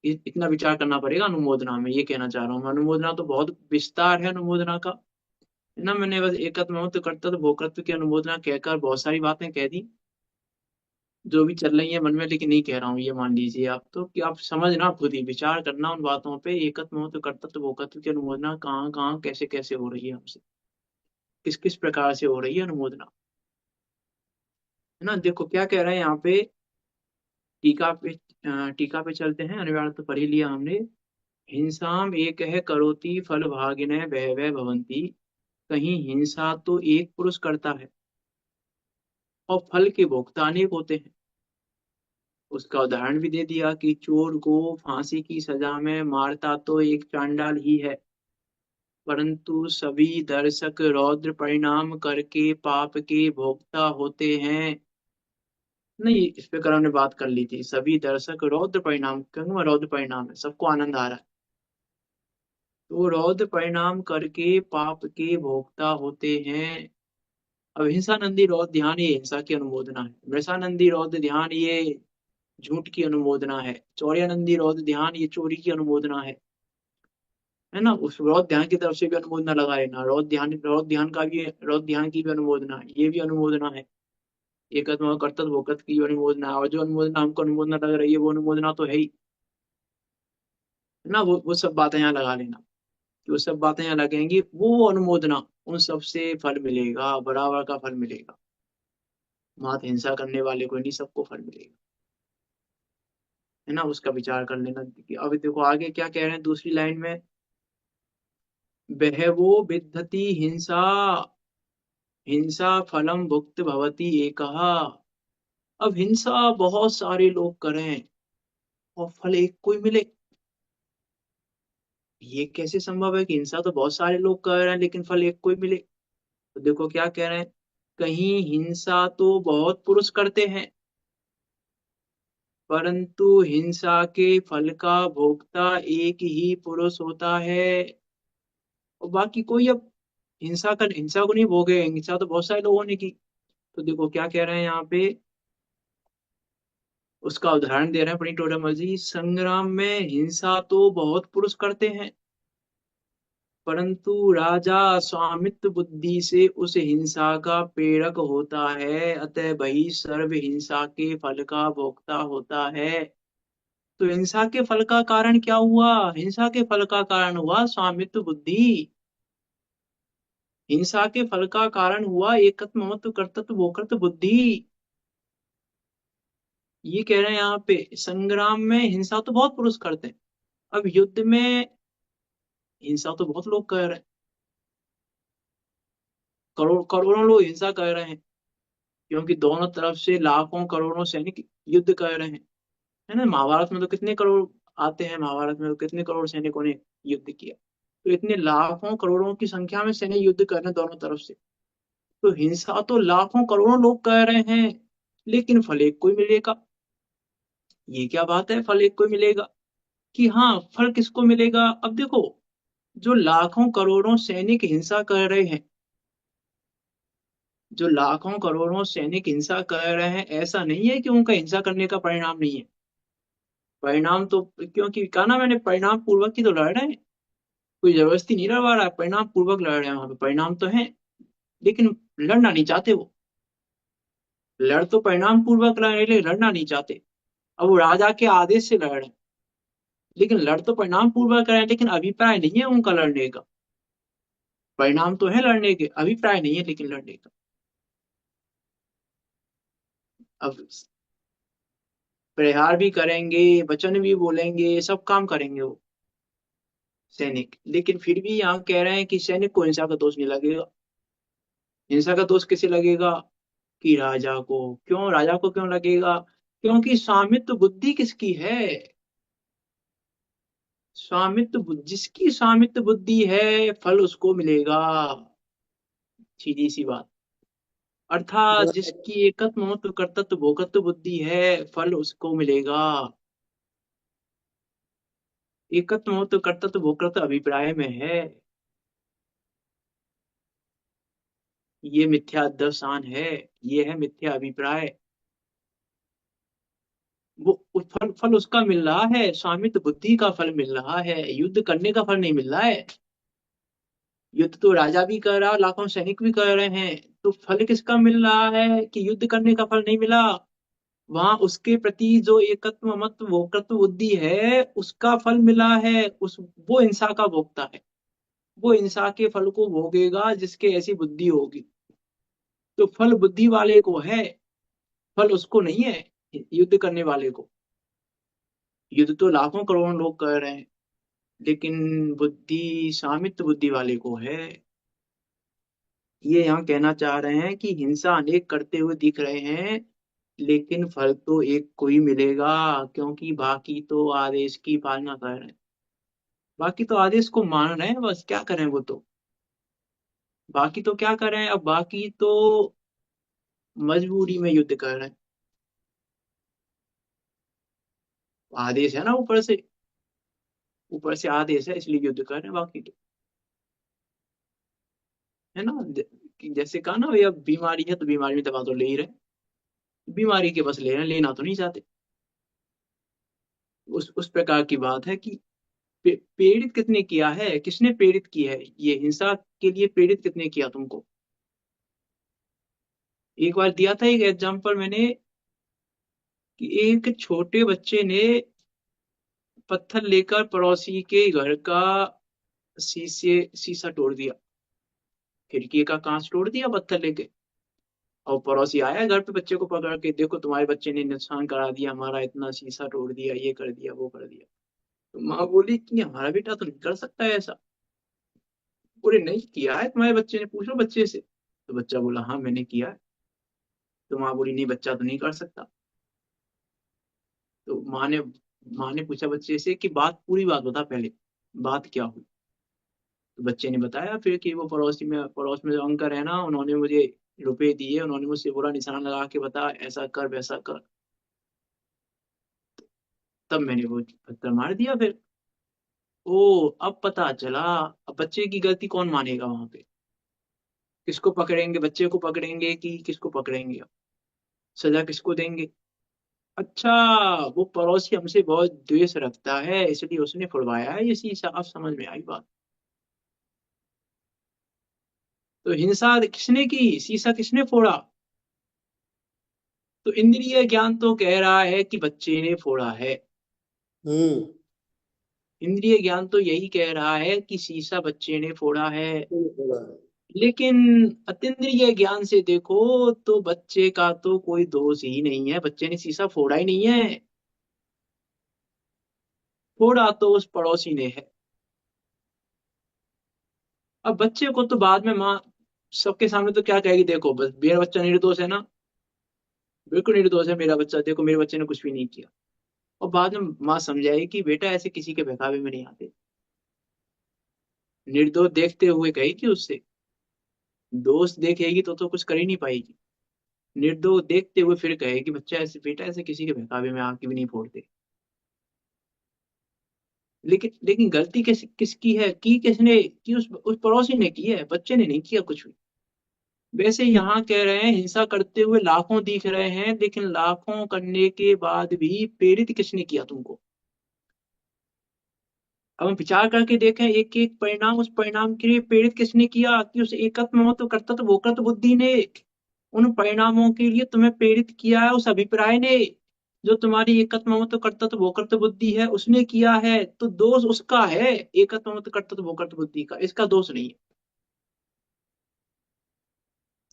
इतना विचार करना पड़ेगा अनुमोदना में, ये कहना चाह रहा हूँ मैं। अनुमोदना तो बहुत विस्तार है अनुमोदना का, है ना। मैंने बस एकत्व महत्व कर्तव्य भोक्तृत्व की अनुमोदना कहकर बहुत सारी बातें कह दी जो भी चल रही है मन में, लेकिन नहीं कह रहा हूँ ये, मान लीजिए आप तो, कि आप समझना, खुद ही विचार करना उन बातों पे। एकत्व महत्व कर्तव्य भोक्तृत्व की अनुमोदना कहाँ कहाँ कैसे कैसे हो रही है हमसे, किस किस प्रकार से हो रही है अनुमोदना, है ना। देखो क्या कह रहे हैं यहाँ पे, टीका पे, टीका पे चलते हैं। अनिवार्य तो पढ़ ही लिया हमने। हिंसाम एक है करोति फल भागिने वह वह भवंती। कहीं हिंसा तो एक पुरुष करता है और फल के भोक्ता अनेक होते हैं। उसका उदाहरण भी दे दिया कि चोर को फांसी की सजा में मारता तो एक चांडाल ही है, परंतु सभी दर्शक रौद्र परिणाम करके पाप के भोक्ता होते हैं। नहीं, इस पे कल हमने बात कर ली थी, सभी दर्शक रौद्र परिणाम, क्योंकि वह रौद्र परिणाम है, सबको आनंद आ रहा है, तो रौद्र परिणाम करके पाप के भोक्ता होते हैं। अब हिंसानंदी रौद्र ध्यान ये हिंसा की अनुमोदना है, मृषानंदी रौद्र ध्यान ये झूठ की अनुमोदना है, चौर्यानंदी रौद्र ध्यान ये चोरी की अनुमोदना है ना। उस रौद्र ध्यान की तरफ से भी अनुमोदना लगा लेना, रौद्र ध्यान का भी, रौद्र ध्यान की भी अनुमोदना है, ये भी अनुमोदना है। एकत्व कर्तव्य भोक्तृत्व की भी अनुमोदना है, और जो अनुमोदना हमको अनुमोदना लग रही है वो अनुमोदना तो है ही, है ना। वो सब बातें यहाँ लगा लेना, कि वो सब बातें यहाँ लगेंगी, वो अनुमोदना, उन सब से फल मिलेगा, बराबर का फल मिलेगा। मात हिंसा करने वाले को नहीं, सबको फल मिलेगा, है ना। उसका विचार कर लेना। अब देखो आगे क्या कह रहे हैं दूसरी लाइन में, बहवो विद्धति हिंसा, हिंसा फलम भुक्त भवति एकः। अब हिंसा बहुत सारे लोग करें और फल एक को ही मिले, ये कैसे संभव है कि हिंसा तो बहुत सारे लोग कर रहे हैं लेकिन फल एक को ही मिले? तो देखो क्या कह रहे हैं, कहीं हिंसा तो बहुत पुरुष करते हैं, परंतु हिंसा के फल का भोक्ता एक ही पुरुष होता है। और बाकी कोई अब हिंसा को नहीं भोगे, हिंसा तो बहुत सारे लोगों ने की। तो देखो क्या कह रहे हैं यहाँ पे, उसका उदाहरण दे रहे हैं अपनी टोटमल जी। संग्राम में हिंसा तो बहुत पुरुष करते हैं, परंतु राजा स्वामित्व बुद्धि से उस हिंसा का प्रेरक होता है, अतः वही सर्व हिंसा के फल का भोक्ता होता है। तो हिंसा के फल का कारण क्या हुआ? हिंसा के फल का कारण हुआ स्वामित्व बुद्धि। हिंसा के फल का कारण हुआ एकत्व ममत्व कर्तृत्व भोक्तृत्व बुद्धि। ये कह रहे हैं यहाँ पे, संग्राम में हिंसा तो बहुत पुरुष करते हैं, अब युद्ध में हिंसा तो बहुत लोग कर रहे हैं। करोड़ों लोग हिंसा कर रहे हैं, क्योंकि दोनों तरफ से लाखों करोड़ों सैनिक युद्ध कर रहे हैं। है ना, महाभारत में तो कितने करोड़ आते हैं, महाभारत में तो कितने करोड़ सैनिकों ने युद्ध किया। तो इतने लाखों करोड़ों की संख्या में सैनिक युद्ध कर रहे हैं दोनों तरफ से। तो हिंसा तो लाखों करोड़ों लोग कर रहे हैं, लेकिन फल एक को ही मिलेगा। ये क्या बात है, फल एक को ही मिलेगा? कि हाँ, फल किसको मिलेगा? अब देखो, जो लाखों करोड़ों सैनिक हिंसा कर रहे हैं, जो लाखों करोड़ों सैनिक हिंसा कर रहे हैं, ऐसा नहीं है कि उनका हिंसा करने का परिणाम नहीं है। परिणाम तो, क्योंकि कहा ना मैंने, परिणाम पूर्वक ही तो लड़ रहे हैं। कोई जबरदस्ती नहीं लड़वा रहा है, परिणाम पूर्वक लड़ रहे हैं। वहां पे परिणाम तो है, लेकिन लड़ना नहीं चाहते वो। लड़ तो परिणाम पूर्वक रहे हैं, लेकिन लड़ना नहीं चाहते। अब वो राजा के आदेश से लड़ रहे हैं, लेकिन लड़ तो परिणाम पूर्वक रहे हैं, लेकिन अभिप्राय नहीं है उनका लड़ने का। परिणाम तो है लड़ने के, अभिप्राय नहीं है लेकिन लड़ने का। अब प्रहार भी करेंगे, वचन भी बोलेंगे, सब काम करेंगे वो सैनिक, लेकिन फिर भी यहाँ कह रहे हैं कि सैनिक को हिंसा का दोष नहीं लगेगा। हिंसा का दोष किसे लगेगा? कि राजा को। क्यों राजा को क्यों लगेगा? क्योंकि स्वामित्व बुद्धि किसकी है? जिसकी स्वामित्व बुद्धि है, फल उसको मिलेगा। सीधी सी बात। अर्थात जिसकी एकत्व ममत्व कर्तृत्व भोक्तृत्व बुद्धि है, फल उसको मिलेगा। एकत्व ममत्व कर्तृत्व भोक्तृत्व अभिप्राय में है, ये मिथ्या दर्शन है, ये है मिथ्या अभिप्राय। वो फल फल उसका मिल रहा है, स्वामित्व बुद्धि का फल मिल रहा है, युद्ध करने का फल नहीं मिल रहा है। युद्ध तो राजा भी कर रहा है, लाखों सैनिक भी कर रहे हैं। तो फल किसका मिल रहा है कि युद्ध करने का फल नहीं मिला। वहां उसके प्रति जो एकत्व ममत्व भोक्तृत्व बुद्धि है, उसका फल मिला है। उस वो हिंसा का भोक्ता है, वो हिंसा के फल को भोगेगा जिसके ऐसी बुद्धि होगी। तो फल बुद्धि वाले को है, फल उसको नहीं है, युद्ध करने वाले को। युद्ध तो लाखों करोड़ों लोग कर रहे हैं, लेकिन बुद्धि सामित्य बुद्धि वाले को है। ये यहाँ कहना चाह रहे हैं कि हिंसा अनेक करते हुए दिख रहे हैं, लेकिन फल तो एक को ही मिलेगा, क्योंकि बाकी तो आदेश की पालना कर रहे हैं। बाकी तो आदेश को मान रहे हैं, बस क्या करें वो तो। बाकी तो क्या करें, अब बाकी तो मजबूरी में युद्ध कर रहे हैं। आदेश है ना ऊपर से, ऊपर से आदेश है, इसलिए युद्ध कर रहे हैं बाकी तो। है ना, कि जैसे कहा ना, भैया बीमारी है तो बीमारी में दवा तो ले ही रहे हैं। बीमारी के बस ले रहे हैं, लेना तो नहीं चाहते। उस प्रकार की बात है कि प्रेरित कितने किया है, किसने प्रेरित की है ये हिंसा के लिए, प्रेरित कितने किया तुमको? एक बार दिया था एक एग्जांपल मैंने, कि एक छोटे बच्चे ने पत्थर लेकर पड़ोसी के घर का शीशा तोड़ दिया, खिड़की का कांच तोड़ दिया पत्थर लेके। और पड़ोसी आया घर पे, बच्चे को पकड़ के, देखो तुम्हारे बच्चे ने नुकसान करा दिया हमारा, इतना शीशा तोड़ दिया, ये कर दिया वो कर दिया। तो माँ बोली कि हमारा बेटा तो नहीं कर सकता है ऐसा। बोले नहीं किया है तुम्हारे बच्चे ने, पूछो बच्चे से। तो बच्चा बोला हाँ मैंने किया है। तो माँ बोली नहीं, बच्चा तो नहीं कर सकता। तो माँ ने पूछा बच्चे से कि बात, पूरी बात बता पहले, बात क्या हुई। तो बच्चे ने बताया फिर कि वो पड़ोस में जो अंकल है ना, उन्होंने मुझे रुपए दिए, उन्होंने मुझसे बुरा निशाना लगा के बताया ऐसा कर वैसा कर। तब मैंने वो पत्थर मार दिया फिर। ओ, अब पता चला। अब बच्चे की गलती कौन मानेगा वहां पे? किसको पकड़ेंगे, बच्चे को पकड़ेंगे कि किसको पकड़ेंगे? सजा किसको देंगे? अच्छा, वो पड़ोसी हमसे बहुत द्वेष रखता है इसलिए उसने फुड़वाया है ये शीशा। अब समझ में आई बात। तो हिंसा किसने की, शीशा किसने फोड़ा? तो इंद्रिय ज्ञान तो कह रहा है कि बच्चे ने फोड़ा है। हम्म। इंद्रिय ज्ञान तो यही कह रहा है कि शीशा बच्चे ने फोड़ा है। सही बोला है। लेकिन अतीन्द्रिय ज्ञान से देखो तो बच्चे का तो कोई दोष ही नहीं है, बच्चे ने शीशा फोड़ा ही नहीं है। फोड़ा तो उस पड़ोसी ने है। अब बच्चे को तो बाद में माँ सबके सामने तो क्या कहेगी, देखो बस मेरा बच्चा निर्दोष है ना, बिल्कुल निर्दोष है मेरा बच्चा, देखो मेरे बच्चे ने कुछ भी नहीं किया। और बाद में माँ समझाएगी कि बेटा ऐसे किसी के बहकावे में नहीं आते। निर्दोष देखते हुए कहेगी उससे, दोष देखेगी तो कुछ कर ही नहीं पाएगी। निर्दोष देखते हुए फिर कहेगी बच्चा ऐसे, बेटा ऐसे किसी के बहकावे में आके भी नहीं फोड़ते। लेकिन गलती किसकी है, की किसने की? उस पड़ोसी ने की है, बच्चे ने नहीं किया कुछ भी। वैसे यहाँ कह रहे हैं हिंसा करते हुए लाखों दिख रहे हैं, लेकिन लाखों करने के बाद भी प्रेरित किसने किया तुमको? अब हम विचार करके देखें एक एक परिणाम, उस परिणाम के लिए प्रेरित किसने किया? कि उस एकत्व महत्व कर्तृत्व भोक्तृत्व बुद्धि ने उन परिणामों के लिए तुम्हें प्रेरित किया है, उस अभिप्राय ने। जो तुम्हारी एकत्व महत्व कर्तृत्व भोक्तृत्व बुद्धि है उसने किया है, तो दोष उसका है। एकत्व महत्व कर्तृत्व भोक्तृत्व बुद्धि का, इसका दोष नहीं है।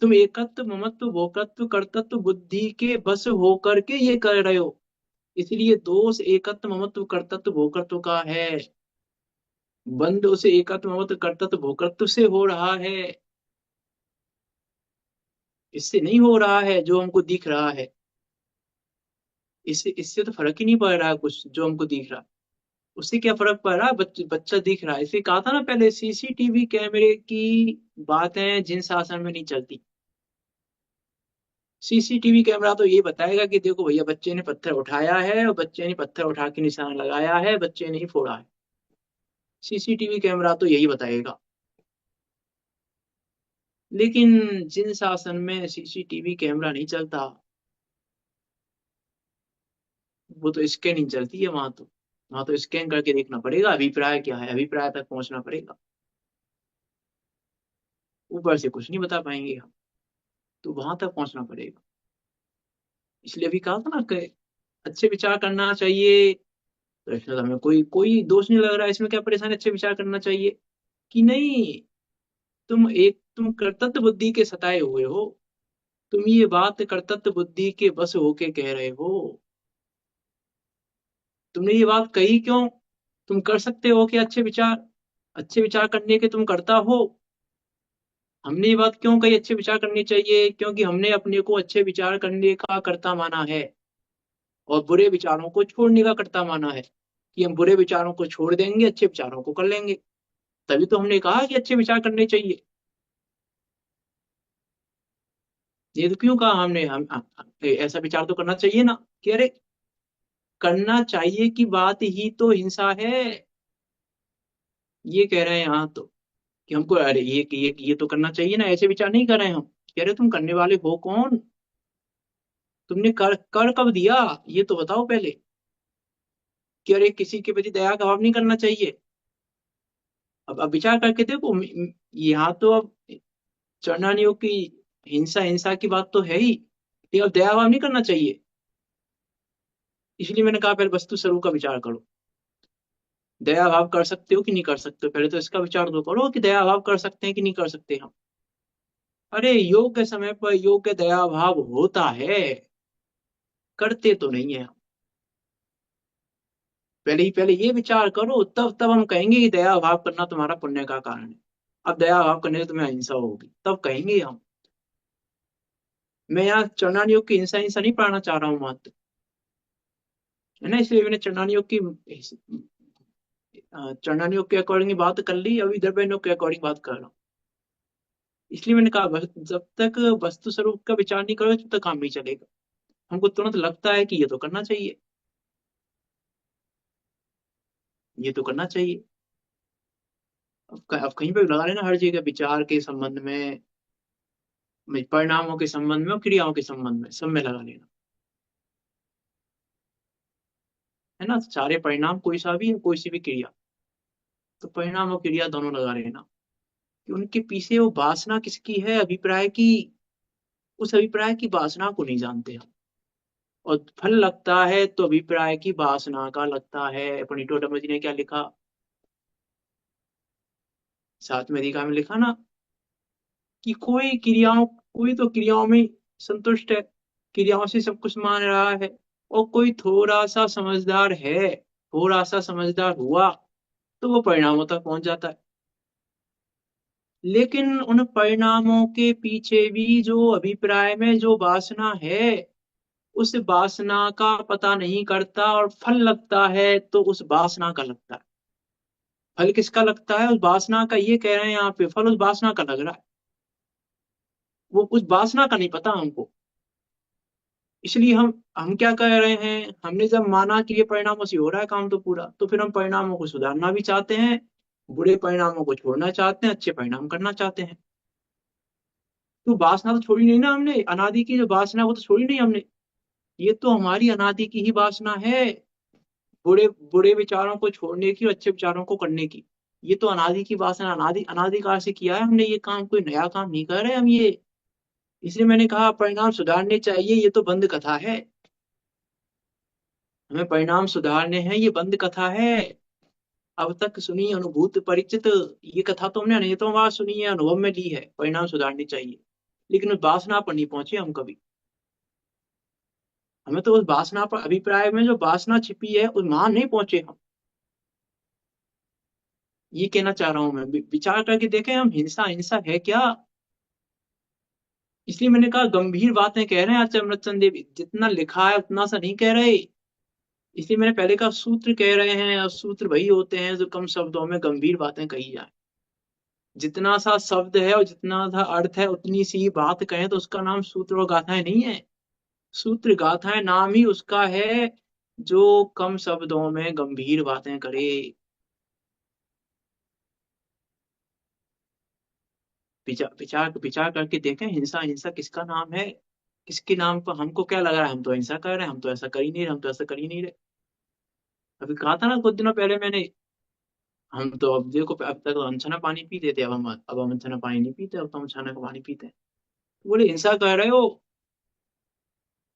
तुम एकत्व ममत्व भोक्तृत्व कर्तृत्व बुद्धि के बस होकर के ये कर रहे हो, इसलिए दोष एकत्व ममत्व कर्तृत्व भोक्तृत्व का है। बंद उसे एकत्व ममत्व कर्तृत्व भोक्तृत्व से हो रहा है, इससे नहीं हो रहा है जो हमको दिख रहा है। इससे इससे तो फर्क ही नहीं पड़ रहा है कुछ जो हमको दिख रहा है। उससे क्या फर्क पड़ रहा है? बच्चा दिख रहा है। इसे कहा था ना पहले, सीसीटीवी कैमरे की बातें जिन शासन में नहीं चलती। सीसीटीवी कैमरा तो ये बताएगा कि देखो भैया बच्चे ने पत्थर उठाया है और बच्चे ने पत्थर उठा के निशान लगाया है, बच्चे ने ही फोड़ा है। सीसीटीवी कैमरा तो यही बताएगा। लेकिन जिन शासन में सीसीटीवी कैमरा नहीं चलता, वो तो स्कैनिंग चलती है वहां तो स्कैन करके देखना पड़ेगा अभिप्राय क्या है, अभिप्राय तक पहुंचना पड़ेगा। ऊपर से कुछ नहीं बता पाएंगे हम, तो वहां तक पहुंचना पड़ेगा। इसलिए अभी कहा था ना कि अच्छे विचार करना चाहिए। तो इसमें तो हमें कोई कोई दोष नहीं लग रहा है, इसमें क्या परेशानी, अच्छे विचार करना चाहिए कि नहीं? तुम कर्तव्य बुद्धि के सताए हुए हो। तुम ये बात कर्तव्य बुद्धि के बस होके कह रहे हो। तुमने ये बात कही क्यों? तुम कर सकते हो कि अच्छे विचार, अच्छे विचार करने के तुम करता हो। हमने ये बात क्यों कही अच्छे विचार करने चाहिए? क्योंकि हमने अपने को अच्छे विचार करने का कर्ता माना है और बुरे विचारों को छोड़ने का कर्ता माना है, कि हम बुरे विचारों को छोड़ देंगे, अच्छे विचारों को कर लेंगे। तभी तो हमने कहा कि अच्छे विचार करने चाहिए। ये तो क्यों कहा हमने, ऐसा विचार तो करना चाहिए ना, कि अरे करना चाहिए की बात ही तो हिंसा है। ये कह रहे हैं यहाँ तो कि हमको अरे ये तो करना चाहिए ना, ऐसे विचार नहीं कर रहे हैं हम। कह रहे तुम करने वाले हो कौन? तुमने कर कब दिया, ये तो बताओ पहले। कि अरे किसी के प्रति दया का भाव नहीं करना चाहिए। अब विचार करके देखो, यहाँ तो अब चरणानियों की हिंसा हिंसा की बात तो है ही, लेकिन अब दया भाव नहीं करना चाहिए। इसलिए मैंने कहा पहले वस्तु स्वरूप का विचार करो। दया भाव कर सकते हो कि नहीं कर सकते हो, पहले तो इसका विचार तो करो कि दया भाव कर सकते हैं कि नहीं कर सकते हम। अरे योग्य समय पर योग्य दया भाव होता है, करते तो नहीं है हम। पहले ये विचार करो, तब तब हम कहेंगे कि दया भाव करना तुम्हारा पुण्य का कारण है। अब दया भाव करने से तुम्हें अहिंसा होगी तब कहेंगे हम। मैं यहाँ चरणान योग की हिंसा हिंसा नहीं पढ़ाना चाह रहा हूँ मात्र, है ना। इसलिए मैंने चरणान योग की चरणान योग के अकॉर्डिंग बात कर ली, अभी इधर योग के अकॉर्डिंग बात कर रहा हूँ। इसलिए मैंने कहा जब तक वस्तु स्वरूप का विचार नहीं करोगे तब तक काम नहीं चलेगा। हमको तुरंत लगता है कि ये तो करना चाहिए, ये तो करना चाहिए। अब कहीं पे भी लगा लेना, हर जगह विचार के संबंध में, परिणामों के संबंध में और क्रियाओं के संबंध में, सब में लगा लेना, है ना। सारे परिणाम कोई सा भी है, कोई सी भी क्रिया, तो परिणाम और क्रिया दोनों लगा लेना कि उनके पीछे वो वासना किसकी है, अभिप्राय की। उस अभिप्राय की वासना को नहीं जानते हम। और फल लगता है तो अभिप्राय की वासना का लगता है। पनिटोडम जी ने क्या लिखा, 7वें अधिकार में लिखा ना कि कोई तो क्रियाओं में संतुष्ट है, क्रियाओं से सब कुछ मान रहा है, और कोई थोड़ा सा समझदार है, थोड़ा सा समझदार हुआ तो वो परिणामों तक पहुंच जाता है। लेकिन उन परिणामों के पीछे भी जो अभिप्राय में जो वासना है, उस वासना का पता नहीं करता, और फल लगता है तो उस वासना का लगता है। फल किसका लगता है, उस वासना का। ये कह रहे हैं यहाँ पे, फल उस वासना का लग रहा है, वो उस वासना का नहीं पता हमको। इसलिए हम क्या कह रहे हैं, हमने जब माना कि ये परिणामों से हो रहा है काम तो पूरा, तो फिर हम परिणामों को सुधारना भी चाहते हैं, बुरे परिणामों को छोड़ना चाहते हैं, अच्छे परिणाम करना चाहते हैं। तो वासना तो छोड़ी नहीं ना हमने, अनादि की जो वासना है वो तो छोड़ी नहीं हमने। ये तो हमारी अनादि की ही वासना है, बुरे बुरे विचारों को छोड़ने की और अच्छे विचारों को करने की। ये तो अनादि की वासना, अनादि अनादिकाल से किया है हमने ये काम, कोई नया काम नहीं कर रहे हम ये। इसलिए मैंने कहा परिणाम सुधारने चाहिए, ये तो बंद कथा है। हमें परिणाम सुधारने हैं, ये बंद कथा है। अब तक सुनी अनुभूत परिचित, ये कथा तो हमने अनेकों बार सुनी है, अनुभव में ली है, परिणाम सुधारने चाहिए। लेकिन उस वासना पर नहीं पहुंचे हम कभी। हमें तो उस वासना पर, अभिप्राय में जो वासना छिपी है उस मान नहीं पहुंचे हम। ये कहना चाह रहा हूं मैं, विचार करके देखें हम, हिंसा हिंसा है क्या। इसलिए मैंने कहा गंभीर बातें कह रहे हैं आचार्य अमृतचंद देव, जितना लिखा है उतना सा नहीं कह रहे। इसलिए मैंने पहले कहा सूत्र कह रहे हैं, और सूत्र वही होते हैं जो कम शब्दों में गंभीर बातें कही जाए। जितना सा शब्द है और जितना सा अर्थ है उतनी सी बात कहें तो उसका नाम सूत्र और गाथाएं नहीं है। सूत्र गाथाएं नाम ही उसका है जो कम शब्दों में गंभीर बातें करे। विचार विचार विचार करके देखें, हिंसा हिंसा किसका नाम है, किसके नाम पर हमको क्या लग रहा है, हम तो हिंसा कर रहे हैं, हम तो ऐसा कर ही नहीं रहे, हम तो ऐसा कर ही नहीं रहे। अभी कहा था ना कुछ दिनों पहले मैंने, हम तो अब देखो, अब तक तो अनछना पानी पीते थे, अब हम अनछना पानी नहीं पीते, अब तो हम छाना का पानी पीते हैं। बोले हिंसा कर रहे हो।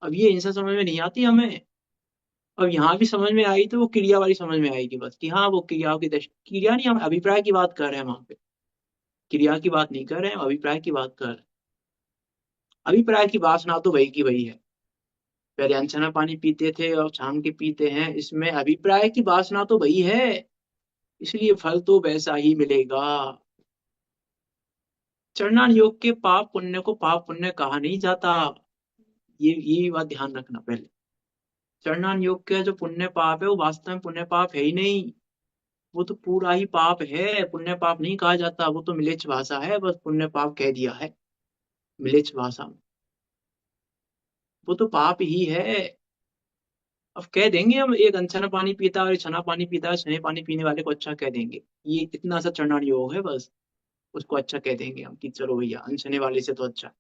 अब ये हिंसा समझ में नहीं आती हमें। अब यहाँ भी समझ में आई तो वो क्रिया वाली समझ में आएगी बस, कि हाँ वो क्रियाओं की क्रिया नहीं, हम अभिप्राय की बात कर रहे हैं वहां पे। क्रिया की बात नहीं कर रहे हैं, हम अभिप्राय की बात कर रहे हैं। अभिप्राय की वासना तो वही की वही है। पहले अनछना पानी पीते थे और छान के पीते हैं, इसमें अभिप्राय की वासना तो वही है, इसलिए फल तो वैसा ही मिलेगा। चरणान योग के पाप पुण्य को पाप पुण्य कहा नहीं जाता। ये बात ध्यान रखना पहले। चरणान योग के जो पुण्य पाप है वो वास्तव में पुण्य पाप है ही नहीं, वो तो पूरा ही पाप है, पुण्य पाप नहीं कहा जाता, वो तो मिलेच्छ भाषा है, बस पुण्य पाप कह दिया है मिलेच्छ भाषा में। वो तो पाप ही है। अब कह देंगे हम, एक अनछना पानी पीता है और एक छना पानी पीता है, छने पानी पीने वाले को अच्छा कह देंगे, ये इतना सा चरणान योग है बस। उसको अच्छा कह देंगे हम कि चलो भैया अनछने वाले से तो अच्छा।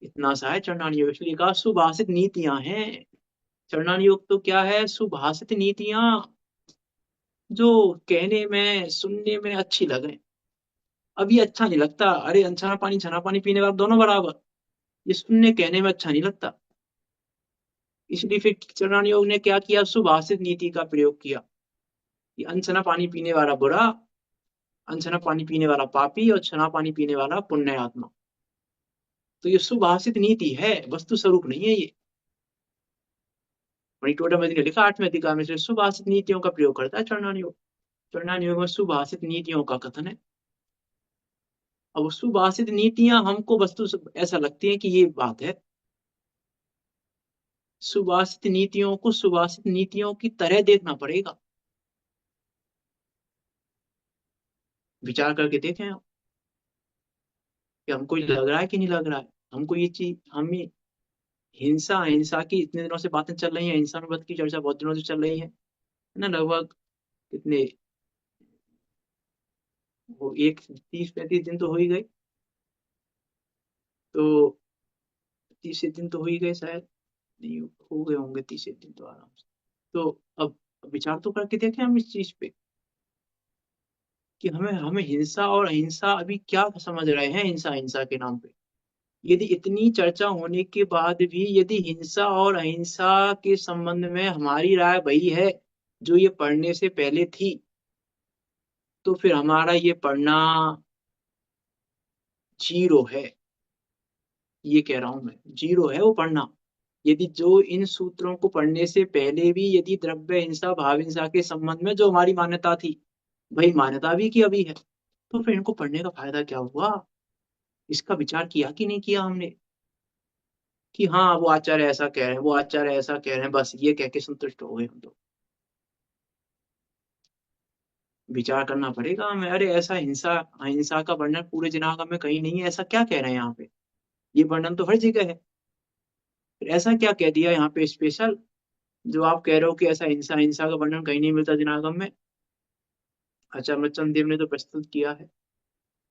इतना सा है चरणान योग, इसलिए कहा सुभाषित नीतियां हैं। चरणान योग तो क्या है, सुभाषित नीतियां, जो कहने में सुनने में अच्छी लगे। अब ये अच्छा नहीं लगता, अरे अनछना पानी छना पानी पीने वाला दोनों बराबर, ये सुनने कहने में अच्छा नहीं लगता। इसलिए फिर चरणान योग ने क्या किया, सुभाषित नीति का प्रयोग किया कि अनछना पानी पीने वाला बुरा, अनछना पानी पीने वाला पापी, और छना पानी पीने वाला पुण्य आत्मा। तो ये सुभाषित नीति है, वस्तु स्वरूप नहीं है ये। मणिटोडा ने लिखा 8वें अधिकार में से सुभाषित नीतियों का प्रयोग करता है चरणान योग। चरणान योग में सुभाषित नीतियों का कथन है। अब सुभाषित नीतियां हमको वस्तु ऐसा लगती है कि ये बात है, सुभाषित नीतियों को सुभाषित नीतियों की तरह देखना पड़ेगा। विचार करके देखें आप, कि हमको ये लग रहा है कि नहीं लग रहा है, हमको ये चीज, हमें हिंसा हिंसा की इतने दिनों से बातें चल रही है, हिंसा अनुबंध की चर्चा बहुत दिनों से चल रही है ना, लगभग कितने, वो एक 30-35 दिन तो हो ही गए, तो 30 दिन तो हो ही गए शायद, नहीं हो गए होंगे 30 दिन तो आराम से। तो अब विचार तो करके देखें हम इस चीज पे कि हमें हमें हिंसा और अहिंसा अभी क्या समझ रहे हैं, हिंसा हिंसा के नाम पे। यदि इतनी चर्चा होने के बाद भी यदि हिंसा और अहिंसा के संबंध में हमारी राय वही है जो ये पढ़ने से पहले थी, तो फिर हमारा ये पढ़ना जीरो है। ये कह रहा हूं मैं, जीरो है वो पढ़ना। यदि जो इन सूत्रों को पढ़ने से पहले भी यदि द्रव्य हिंसा भाव हिंसा के संबंध में जो हमारी मान्यता थी, वही मान्यता भी की अभी है, तो फिर इनको पढ़ने का फायदा क्या हुआ? इसका विचार किया कि नहीं किया हमने कि हाँ वो आचार्य ऐसा कह रहे हैं, वो आचार्य ऐसा कह रहे हैं, बस ये कह के संतुष्ट हो गए हम तो? विचार करना पड़ेगा हमें। अरे ऐसा हिंसा अहिंसा का वर्णन पूरे जिनागम में कहीं नहीं है, ऐसा क्या कह रहे हैं यहाँ पे? ये वर्णन तो हर जगह है, फिर ऐसा क्या कह दिया यहाँ पे स्पेशल जो आप कह रहे हो कि ऐसा हिंसा हिंसा का वर्णन कहीं नहीं मिलता जिनागम में? आचार्य चंदेव ने तो प्रस्तुत किया है।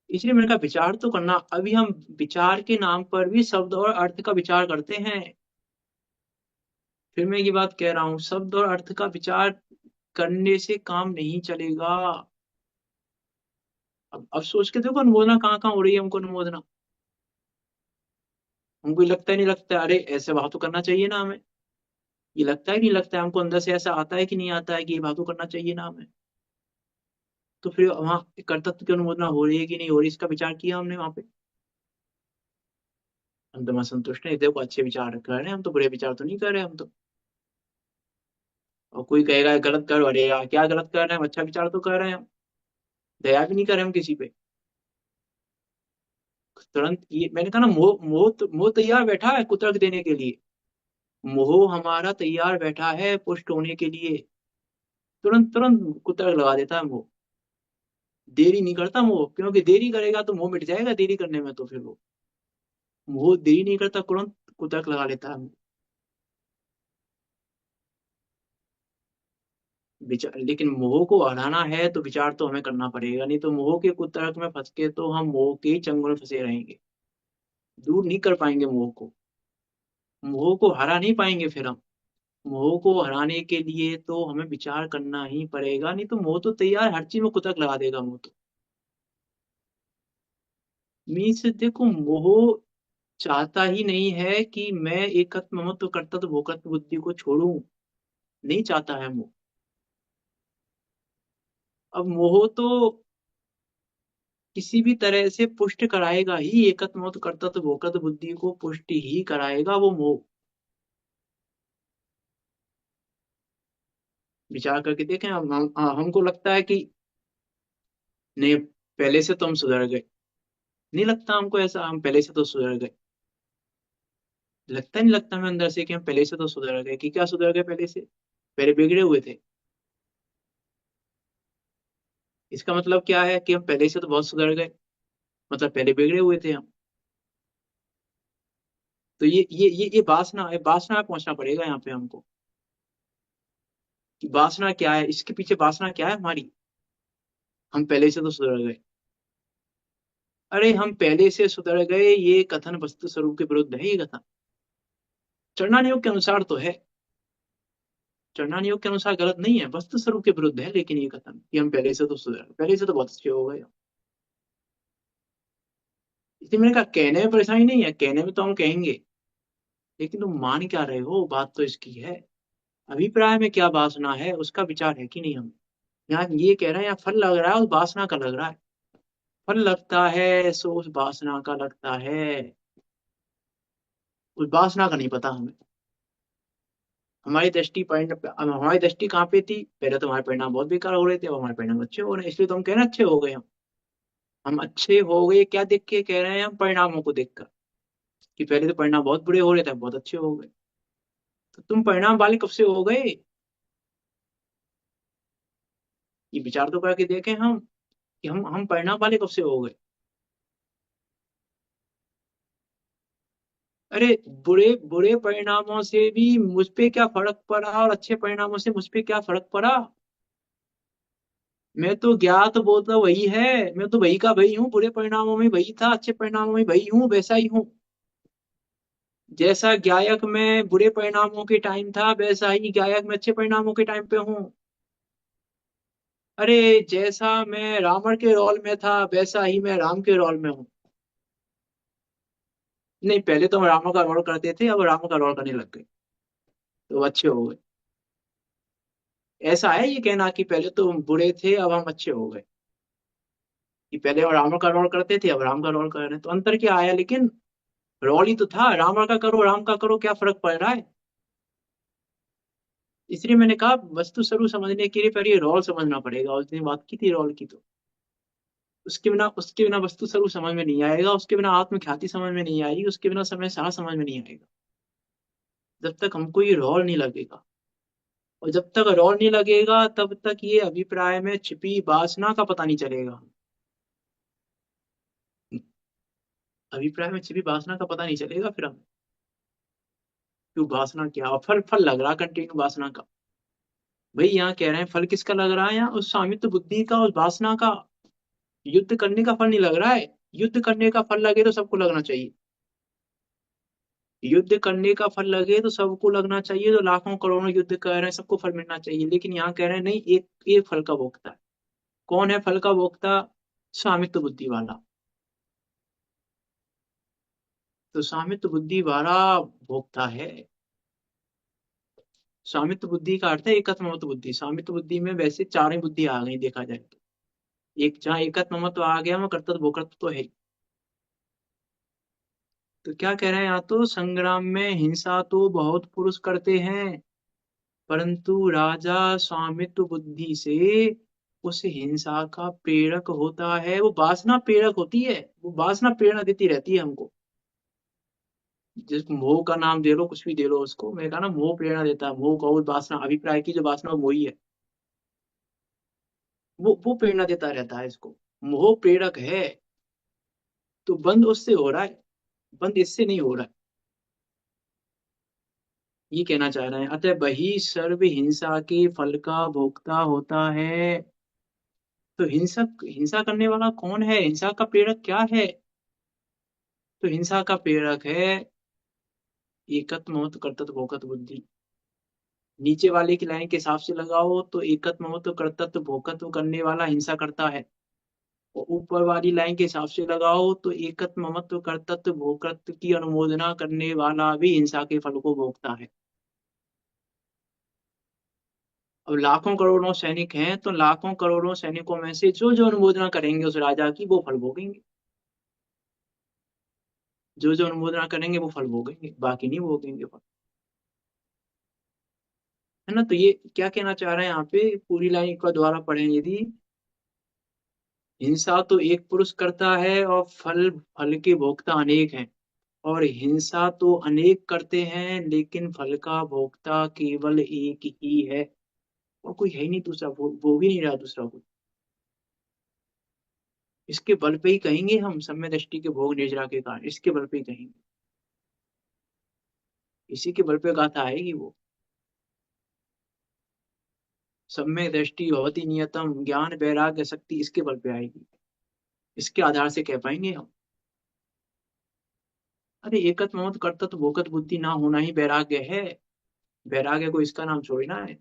इसलिए मैंने कहा विचार तो करना। अभी हम विचार के नाम पर भी शब्द और अर्थ का विचार करते हैं। फिर मैं ये बात कह रहा हूँ, शब्द और अर्थ का विचार करने से काम नहीं चलेगा। अब सोच के देखो अनुमोदना कहाँ कहाँ हो रही है हमको, अनुमोदना हमको ये लगता है नहीं लगता है, अरे ऐसे बात तो करना चाहिए ना हमें। ये लगता है नहीं लगता है हमको, अंदर से ऐसा आता है कि नहीं आता है कि ये बात तो करना चाहिए ना हमें? तो फिर वहां कर्तव्य की अनुमोदना हो रही है कि नहीं हो रही, इसका विचार किया हमने वहां पे? हम तो वहां संतुष्ट नहीं, देखो अच्छे विचार कर रहे हैं हम तो, बुरे विचार तो नहीं कर रहे हम तो। और कोई कहेगा गलत कर, अरे यार क्या गलत कर रहे हैं, अच्छा विचार तो कर रहे हैं हम, दया भी नहीं कर रहे हम किसी पे। तुरंत ये मैंने कहा ना, मोह मोह मोह तैयार बैठा है कुतर्क देने के लिए। मोह हमारा तैयार बैठा है पुष्ट होने के लिए। तुरंत तुरंत कुतर्क लगा देता है मोह। देरी नहीं करता मोह, क्योंकि देरी करेगा तो मोह मिट जाएगा देरी करने में, तो फिर वो मोह देरी नहीं करता, तुरंत कुतर्क लगा लेता है। विचार, लेकिन मोह को हराना है तो विचार तो हमें करना पड़ेगा, नहीं तो मोह के कुतर्क में फंस के तो हम मोह के ही चंगुल में फंसे रहेंगे, दूर नहीं कर पाएंगे मोह को। मोह को हरा नहीं पाएंगे फिर हम। मोह को हराने के लिए तो हमें विचार करना ही पड़ेगा, नहीं तो मोह तो तैयार हर चीज में कुतर्क लगा देगा मोह तो। मीन्स देखो, मोह चाहता ही नहीं है कि मैं एकत्व ममत्व कर्तव्य भोक्तृ बुद्धि को छोड़ूं, नहीं चाहता है मोह। अब मोह तो किसी भी तरह से पुष्ट कराएगा ही, एकत्व ममत्व कर्तव्य भोक्तृ बुद्धि को पुष्ट ही कराएगा वो मोह। विचार करके देखें हमको लगता है कि नहीं, पहले से तो हम सुधर गए। नहीं लगता हमको ऐसा, हम पहले से तो सुधर गए। लगता नहीं लगता हमें अंदर से कि हम पहले से तो सुधर गए, कि क्या सुधर गए पहले से? पहले बिगड़े हुए थे। इसका मतलब क्या है कि हम पहले से तो बहुत सुधर गए, मतलब पहले बिगड़े हुए थे हम। तो ये वासना है, वासना में पहुंचना पड़ेगा यहाँ पे हमको कि वासना क्या है, इसके पीछे वासना क्या है हमारी। हम पहले से तो सुधर गए। अरे हम पहले से सुधर गए, ये कथन वस्तु स्वरूप के विरुद्ध है। ये कथन चरना नियोग के अनुसार तो है, चरना नियोग के अनुसार गलत नहीं है, वस्तु स्वरूप के विरुद्ध है, लेकिन ये कथन कि हम पहले से तो सुधर गए, पहले से तो बहुत अच्छे हो गए। इसलिए मैंने कहा कहने में परेशानी नहीं है, कहने में तो हम कहेंगे, लेकिन तुम मान क्या रहे हो, बात तो इसकी है। अभिप्राय में क्या वासना है उसका विचार है कि नहीं हम? यहाँ ये कह रहे हैं, यहाँ फल लग रहा है उस वासना का लग रहा है। फल लगता है सो उस वासना का लगता है, उस वासना का नहीं पता हमें। हमारी दृष्टि कहाँ पे थी? पहले तो हमारे परिणाम बहुत बेकार हो रहे थे, अब हमारे परिणाम अच्छे हो रहे हैं, इसलिए तो हम कह रहे हैं अच्छे हो गए हम अच्छे हो गए क्या देख के कह रहे हैं? हम परिणामों को देखकर, कि पहले तो परिणाम बहुत बुरे हो रहे थे, अब बहुत अच्छे हो गए। तो तुम परिणाम वाले कब से हो गए? ये विचार तो करके देखें हम कि हम परिणाम वाले कब से हो गए। अरे बुरे बुरे परिणामों से भी मुझ पे क्या फर्क पड़ा, और अच्छे परिणामों से मुझ पे क्या फर्क पड़ा? मैं तो ज्ञात बोलता वही है, मैं तो वही का वही हूँ, बुरे परिणामों में वही था, अच्छे परिणामों में वही हूँ, वैसा ही हूँ। जैसा गायक में बुरे परिणामों के टाइम था, वैसा ही गायक में अच्छे परिणामों के टाइम पे हूँ। अरे जैसा मैं रावण के रोल में था, वैसा ही मैं राम के रोल में हूँ। नहीं, पहले तो हम रावण का रोल करते थे, अब राम का रोल करने लग गए, तो अच्छे हो गए। ऐसा है ये कहना कि पहले तो हम बुरे थे, अब हम अच्छे हो गए, कि पहले हम रावण का रोल करते थे, अब राम का रोल कर रहे हैं, तो अंतर क्या आया? लेकिन रोल ही तो था, रावण का करो राम का करो, क्या फर्क पड़ रहा है? इसलिए मैंने कहा वस्तु स्वरूप समझने के लिए पहले रोल समझना पड़ेगा, उस दिन बात की थी रोल की, तो उसके बिना वस्तु स्वरूप समझ में नहीं आएगा, उसके बिना आत्म ख्याति समझ में नहीं आएगी, उसके बिना समय सार समझ में नहीं आएगा, जब तक हमको ये रोल नहीं लगेगा। और जब तक रोल नहीं लगेगा तब तक ये अभिप्राय में छिपी वासना का पता नहीं चलेगा। अभिप्राय में छिपी वासना का पता नहीं चलेगा फिर हमें, क्यों वासना क्या, और फल फल लग रहा कंटिन्यू वासना का। भाई यहाँ कह रहे हैं फल किसका लग रहा है? यहाँ उस स्वामित्व बुद्धि का, उस वासना का। युद्ध करने का फल नहीं लग रहा है। युद्ध करने का फल लगे तो सबको लगना चाहिए। युद्ध करने का फल लगे तो सबको लगना चाहिए, तो लाखों करोड़ों युद्ध कर रहे हैं, सबको फल मिलना चाहिए, लेकिन यहाँ कह रहे हैं नहीं, एक एक फल का भोक्ता है। कौन है फल का भोक्ता? स्वामित्व बुद्धि वाला। तो स्वामित्व बुद्धि वाला भोक्ता है। स्वामित्व बुद्धि का अर्थ है एकत्वमत बुद्धि। स्वामित्व बुद्धि में वैसे चार ही बुद्धि आ गई देखा जाए तो। एक जहाँ एकत्वमत आ गया, वहाँ कर्तव्य भोक्तृत्व तो है ही। तो क्या कह रहे हैं यहाँ, तो संग्राम में हिंसा तो बहुत पुरुष करते हैं, परंतु राजा स्वामित्व बुद्धि से उस हिंसा का प्रेरक होता है। वो वासना प्रेरक होती है, वो वासना प्रेरणा देती रहती है हमको। जिस मोह का नाम दे लो, कुछ भी दे लो उसको, मैंने कहा ना मोह प्रेरणा देता है। मोह का वो वासना, अभिप्राय की जो वासना, वो ही है। वो प्रेरणा देता रहता है इसको। मोह प्रेरक है, तो बंद उससे हो रहा है, बंद इससे नहीं हो रहा है। ये कहना चाह रहे हैं, अतः वही सर्व हिंसा के फल का भोक्ता होता है। तो हिंसक, हिंसा करने वाला कौन है? हिंसा का प्रेरक क्या है? तो हिंसा का प्रेरक है एकत्व ममत्व कर्तृत्व भोक्तृ बुद्धि। नीचे वाले की लाइन के हिसाब से लगाओ तो एकत्व ममत्व कर्तृत्व भोक्तृ करने वाला हिंसा करता है, और ऊपर वाली लाइन के हिसाब से लगाओ तो एकत्व ममत्व कर्तृत्व भोक्तृत्व की अनुमोदना करने वाला भी हिंसा के फल को भोगता है। अब लाखों करोड़ों सैनिक हैं, तो लाखों करोड़ों सैनिकों में से जो जो अनुमोदना करेंगे उस राजा की, वो फल भोगेंगे। जो जो अनुमोदना करेंगे वो फल भोगेंगे, बाकी नहीं भोगेंगे फल। है ना? तो ये क्या कहना चाह रहे हैं यहाँ पे, पूरी लाइन का द्वारा पढ़ें यदि। हिंसा तो एक पुरुष करता है और फल फल के भोक्ता अनेक हैं, और हिंसा तो अनेक करते हैं लेकिन फल का भोक्ता केवल एक ही है, और कोई है ही नहीं दूसरा, भोग ही नहीं रहा दूसरा कोई। इसके बल पे ही कहेंगे हम, सम्य दृष्टि के भोग निद्रा के कारण, इसके बल पे ही कहेंगे। इसी के बल पे गाथा आएगी वो। सम्य दृष्टि भवती नियतम, ज्ञान वैराग्य शक्ति, इसके बल पे आएगी। इसके आधार से कह पाएंगे हम। अरे एकत ममत करता तो भोगत बुद्धि ना होना ही वैराग्य है। वैराग्य को इसका नाम छोड़ी ना है,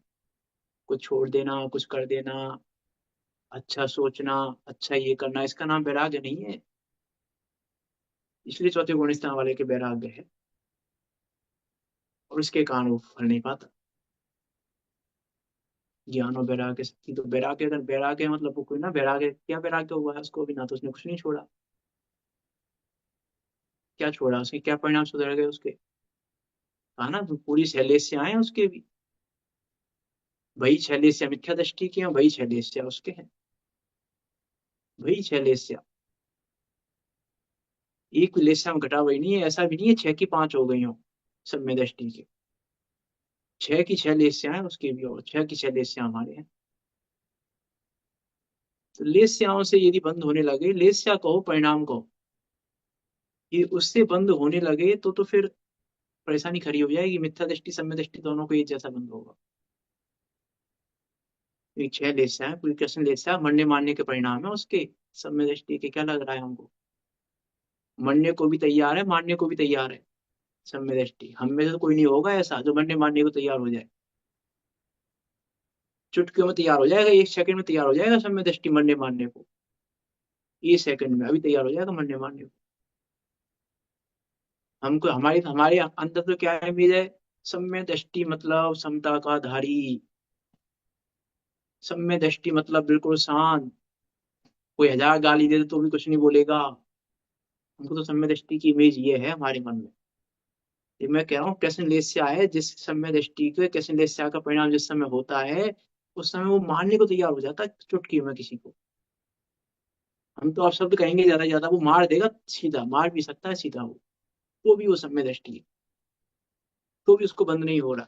कुछ छोड़ देना, कुछ कर देना, अच्छा सोचना, अच्छा ये करना, इसका नाम वैराग्य नहीं है। इसलिए चौथे गुण स्थान वाले के वैराग्य है, और उसके कारण वो फल नहीं पाता। ज्ञान और वैराग्य शक्ति, तो वैराग्य, अगर वैराग्य मतलब वो कोई ना, वैराग्य क्या वैराग्य हुआ है उसको, भी ना तो उसने कुछ नहीं छोड़ा। क्या छोड़ा उसके, क्या परिणाम सुधर गए उसके? कहा ना, तो पूरी शैलेश्या है उसके भी। वही शैलेश्या मिथ्या दृष्टि के हैं, वही शैलेश्या उसके हैं, वही शैलेश्या। एक लेस्या में घटा वही नहीं है, ऐसा भी नहीं है छह की पांच हो गई हो सब में दृष्टि के। छह की छह लेस्या है उसके भी, और छह की छह लेस्या हमारे हैं। तो लेस्याओं से यदि बंद होने लगे, लेस्या कहो परिणाम कहो, ये उससे बंद होने लगे तो फिर परेशानी खड़ी हो जाएगी। मिथ्या दृष्टि सम्य दृष्टि दोनों को एक जैसा बंद होगा। 6 लेस्या है, पूरी कृष्ण लेस्या मरने मारने के परिणाम है उसके। सम्य दृष्टि के क्या लग रहा है हमको? मरने को भी तैयार है, मारने को भी तैयार है सम्य दृष्टि। हम में से तो कोई नहीं होगा ऐसा जो मरने मारने को तैयार हो जाए। चुटकियों में तैयार हो जाएगा, 1 सेकंड में तैयार हो जाएगा सम्य दृष्टि मरने मारने को। 1 सेकंड में अभी तैयार हो जाएगा मरने मारने को। हमको हमारे हमारे अंदर तो क्या है इमेज है? सम्य दृष्टि मतलब समता का धारी। सम्य दृष्टि मतलब बिल्कुल शांत। कोई 1000 गाली दे दे तो भी कुछ नहीं बोलेगा। हमको तो सम्य दृष्टि की इमेज ये है हमारे मन में। ये मैं कह रहा हूँ कृष्ण लेस्या है, जिस समय दृष्टि के कृष्ण लेस्या का परिणाम जिस समय होता है, उस समय वो मारने को तैयार हो जाता है चुटकी में किसी को। हम तो आप शब्द कहेंगे ज्यादा से ज्यादा, वो मार देगा सीधा, मार भी सकता है सीधा वो। तो भी वो सम्य दृष्टि है, तो भी उसको बंद नहीं हो रहा।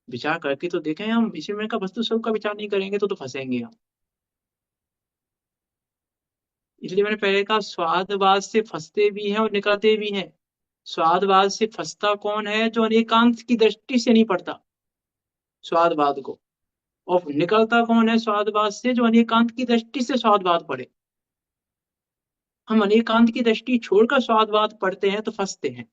विचार करके तो देखें हम, इसी में का वस्तु सब का विचार नहीं करेंगे तो फंसेंगे हम। इसलिए मैंने पहले कहा स्वादवाद से फंसते भी हैं और निकलते भी हैं। स्वादवाद से फंसता कौन है? जो अनेकांत की दृष्टि से नहीं पढ़ता स्वादवाद को। और निकलता कौन है स्वादवाद से? जो अनेकांत की दृष्टि से स्वादवाद पढ़े। हम अनेकांत की दृष्टि छोड़कर स्वादवाद पढ़ते हैं तो फंसते हैं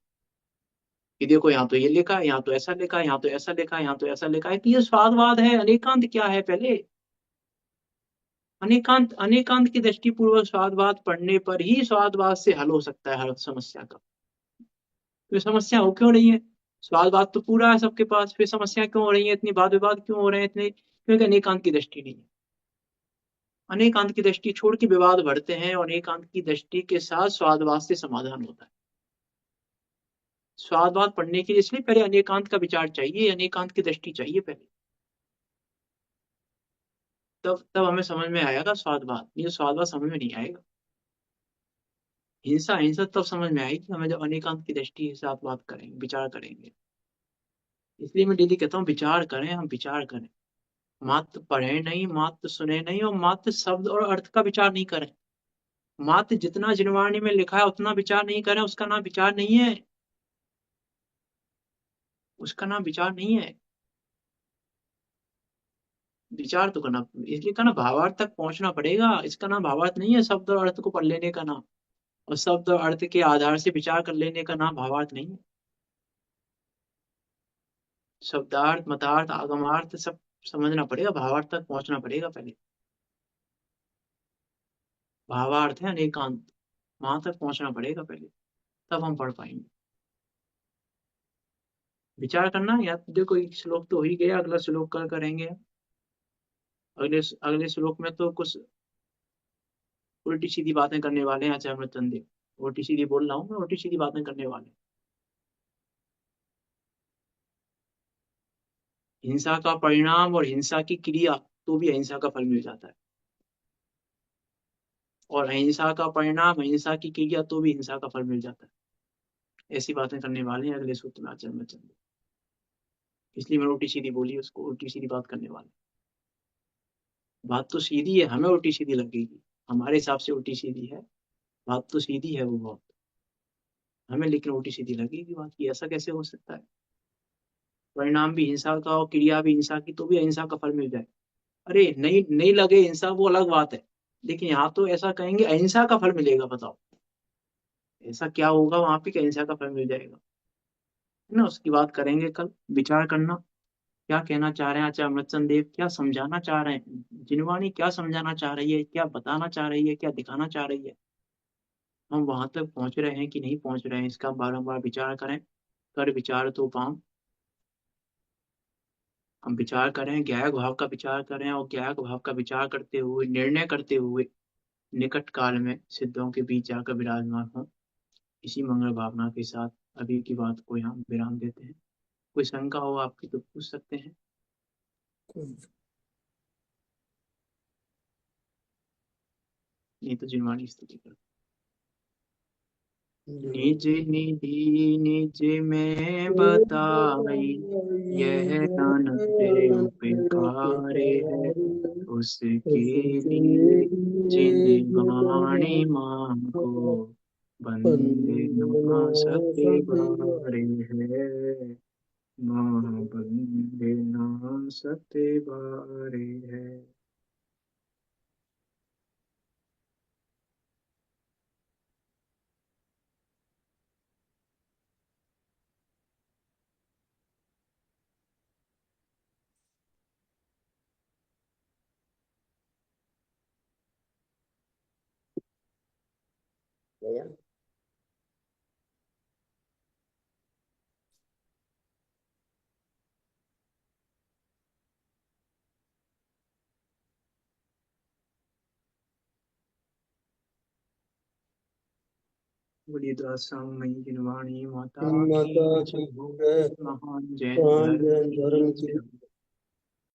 कि देखो यहाँ तो ये लिखा है, यहाँ तो ऐसा लिखा है, यहाँ तो ऐसा लिखा है, यहाँ तो ऐसा लिखा है, कि ये स्वादवाद है। अनेकांत क्या है पहले? अनेकांत, अनेकांत की दृष्टि पूर्वक स्वादवाद पढ़ने पर ही स्वादवाद से हल हो सकता है हर समस्या का। तो समस्या हो क्यों रही है? स्वादवाद तो पूरा है सबके पास, फिर समस्या क्यों हो रही है? इतनी वाद विवाद क्यों हो रहे हैं इतने? क्योंकि अनेकांत की दृष्टि नहीं है। अनेकांत की दृष्टि छोड़ के विवाद बढ़ते हैं, और अनेकांत की दृष्टि के साथ स्वादवाद से समाधान होता है। स्वादवाद पढ़ने के लिए इसलिए पहले अनेकांत का विचार चाहिए, अनेकांत की दृष्टि चाहिए पहले। तब तब हमें समझ में आएगा स्वादवाद, नहीं तो स्वादवाद समझ में नहीं आएगा। हिंसा, हिंसा तब समझ में आएगी हमें जब अनेकांत की दृष्टि के साथ बात करेंगे, विचार करेंगे। इसलिए मैं डेली कहता हूँ विचार करें, हम विचार करें। मात्र पढ़े नहीं, मात्र सुने नहीं, और मात्र शब्द और अर्थ का विचार नहीं करें। मात्र जितना जिनवाणी में लिखा है उतना विचार नहीं करें, उसका नाम विचार नहीं है। उसका नाम विचार नहीं है। विचार तो करना, इसलिए कहना भावार्थ तक पहुंचना पड़ेगा। इसका नाम भावार्थ नहीं है शब्द और अर्थ को पढ़ लेने का नाम। और शब्द और अर्थ के आधार से विचार कर लेने का नाम भावार्थ नहीं है। शब्दार्थ, मतार्थ, आगमार्थ सब समझना पड़ेगा, भावार्थ तक पहुंचना पड़ेगा पहले। भावार्थ है अनेकांत, वहां तक पहुंचना पड़ेगा पहले, तब हम पढ़ पाएंगे। विचार करना या तो देखो, एक श्लोक तो हो ही गया, अगला श्लोक कल करेंगे। अगले अगले श्लोक में तो कुछ उल्टी सीधी बातें करने वाले हैं आचार्य अमृतचंद देव। उल्टी सीधी बोल रहा हूँ मैं, उल्टी सीधी बातें करने वाले हैं। हिंसा का परिणाम और हिंसा की क्रिया तो भी अहिंसा का फल मिल जाता है, और अहिंसा का परिणाम, अहिंसा की क्रिया तो भी हिंसा का फल मिल जाता है। ऐसी बातें करने वाले हैं अगले सूत्र में आचार्य अमृतचंद देव। इसलिए मैंने उल्टी सीधी बोली, उसको उल्टी सीधी बात करने वाले। बात तो सीधी है, हमें उल्टी सीधी लगेगी, हमारे हिसाब से उल्टी सीधी है। बात तो सीधी है वो बहुत, हमें लेकिन उल्टी सीधी लगेगी बात की, ऐसा कैसे हो सकता है? परिणाम भी हिंसा का और क्रिया भी हिंसा की, तो भी अहिंसा का फल मिल जाए। अरे नहीं, नहीं लगे हिंसा वो अलग बात है, लेकिन यहाँ तो ऐसा कहेंगे अहिंसा का फल मिलेगा। बताओ ऐसा क्या होगा वहां पे कि अहिंसा का फल मिल जाएगा? है ना, उसकी बात करेंगे कल। विचार करना क्या कहना चाह रहे हैं आचार्य अमृतचंद देव, क्या समझाना चाह रहे हैं, जिनवाणी क्या समझाना चाह रही है, क्या बताना चाह रही है, क्या दिखाना चाह रही है। हम वहां तक पहुंच रहे हैं कि नहीं पहुंच रहे हैं, इसका बारंबार विचार करें। कर विचार तो पाम। हम विचार करें, ज्ञायक भाव का विचार करें, और ज्ञायक भाव का विचार करते हुए, निर्णय करते हुए निकट काल में सिद्धों के बीच जाकर विराजमान हो। इसी मंगल भावना के साथ अभी की बात को यहाँ विराम देते हैं। कोई शंका हो आपकी तो पूछ सकते हैं, नहीं तो जिनवाणी स्तुति कर। निज निधि निज में बताई, यह अनंत उपकारे है। उसके लिए जिन वाणी मांगो, बंदे न सके बारे है। महाबंदे ना सते बारे है। भैया बोलिए दासांग मई जिनवाणी माता की माता की जय हो। जय। महान जैन महान धर्म जैन की धर्म की जय हो।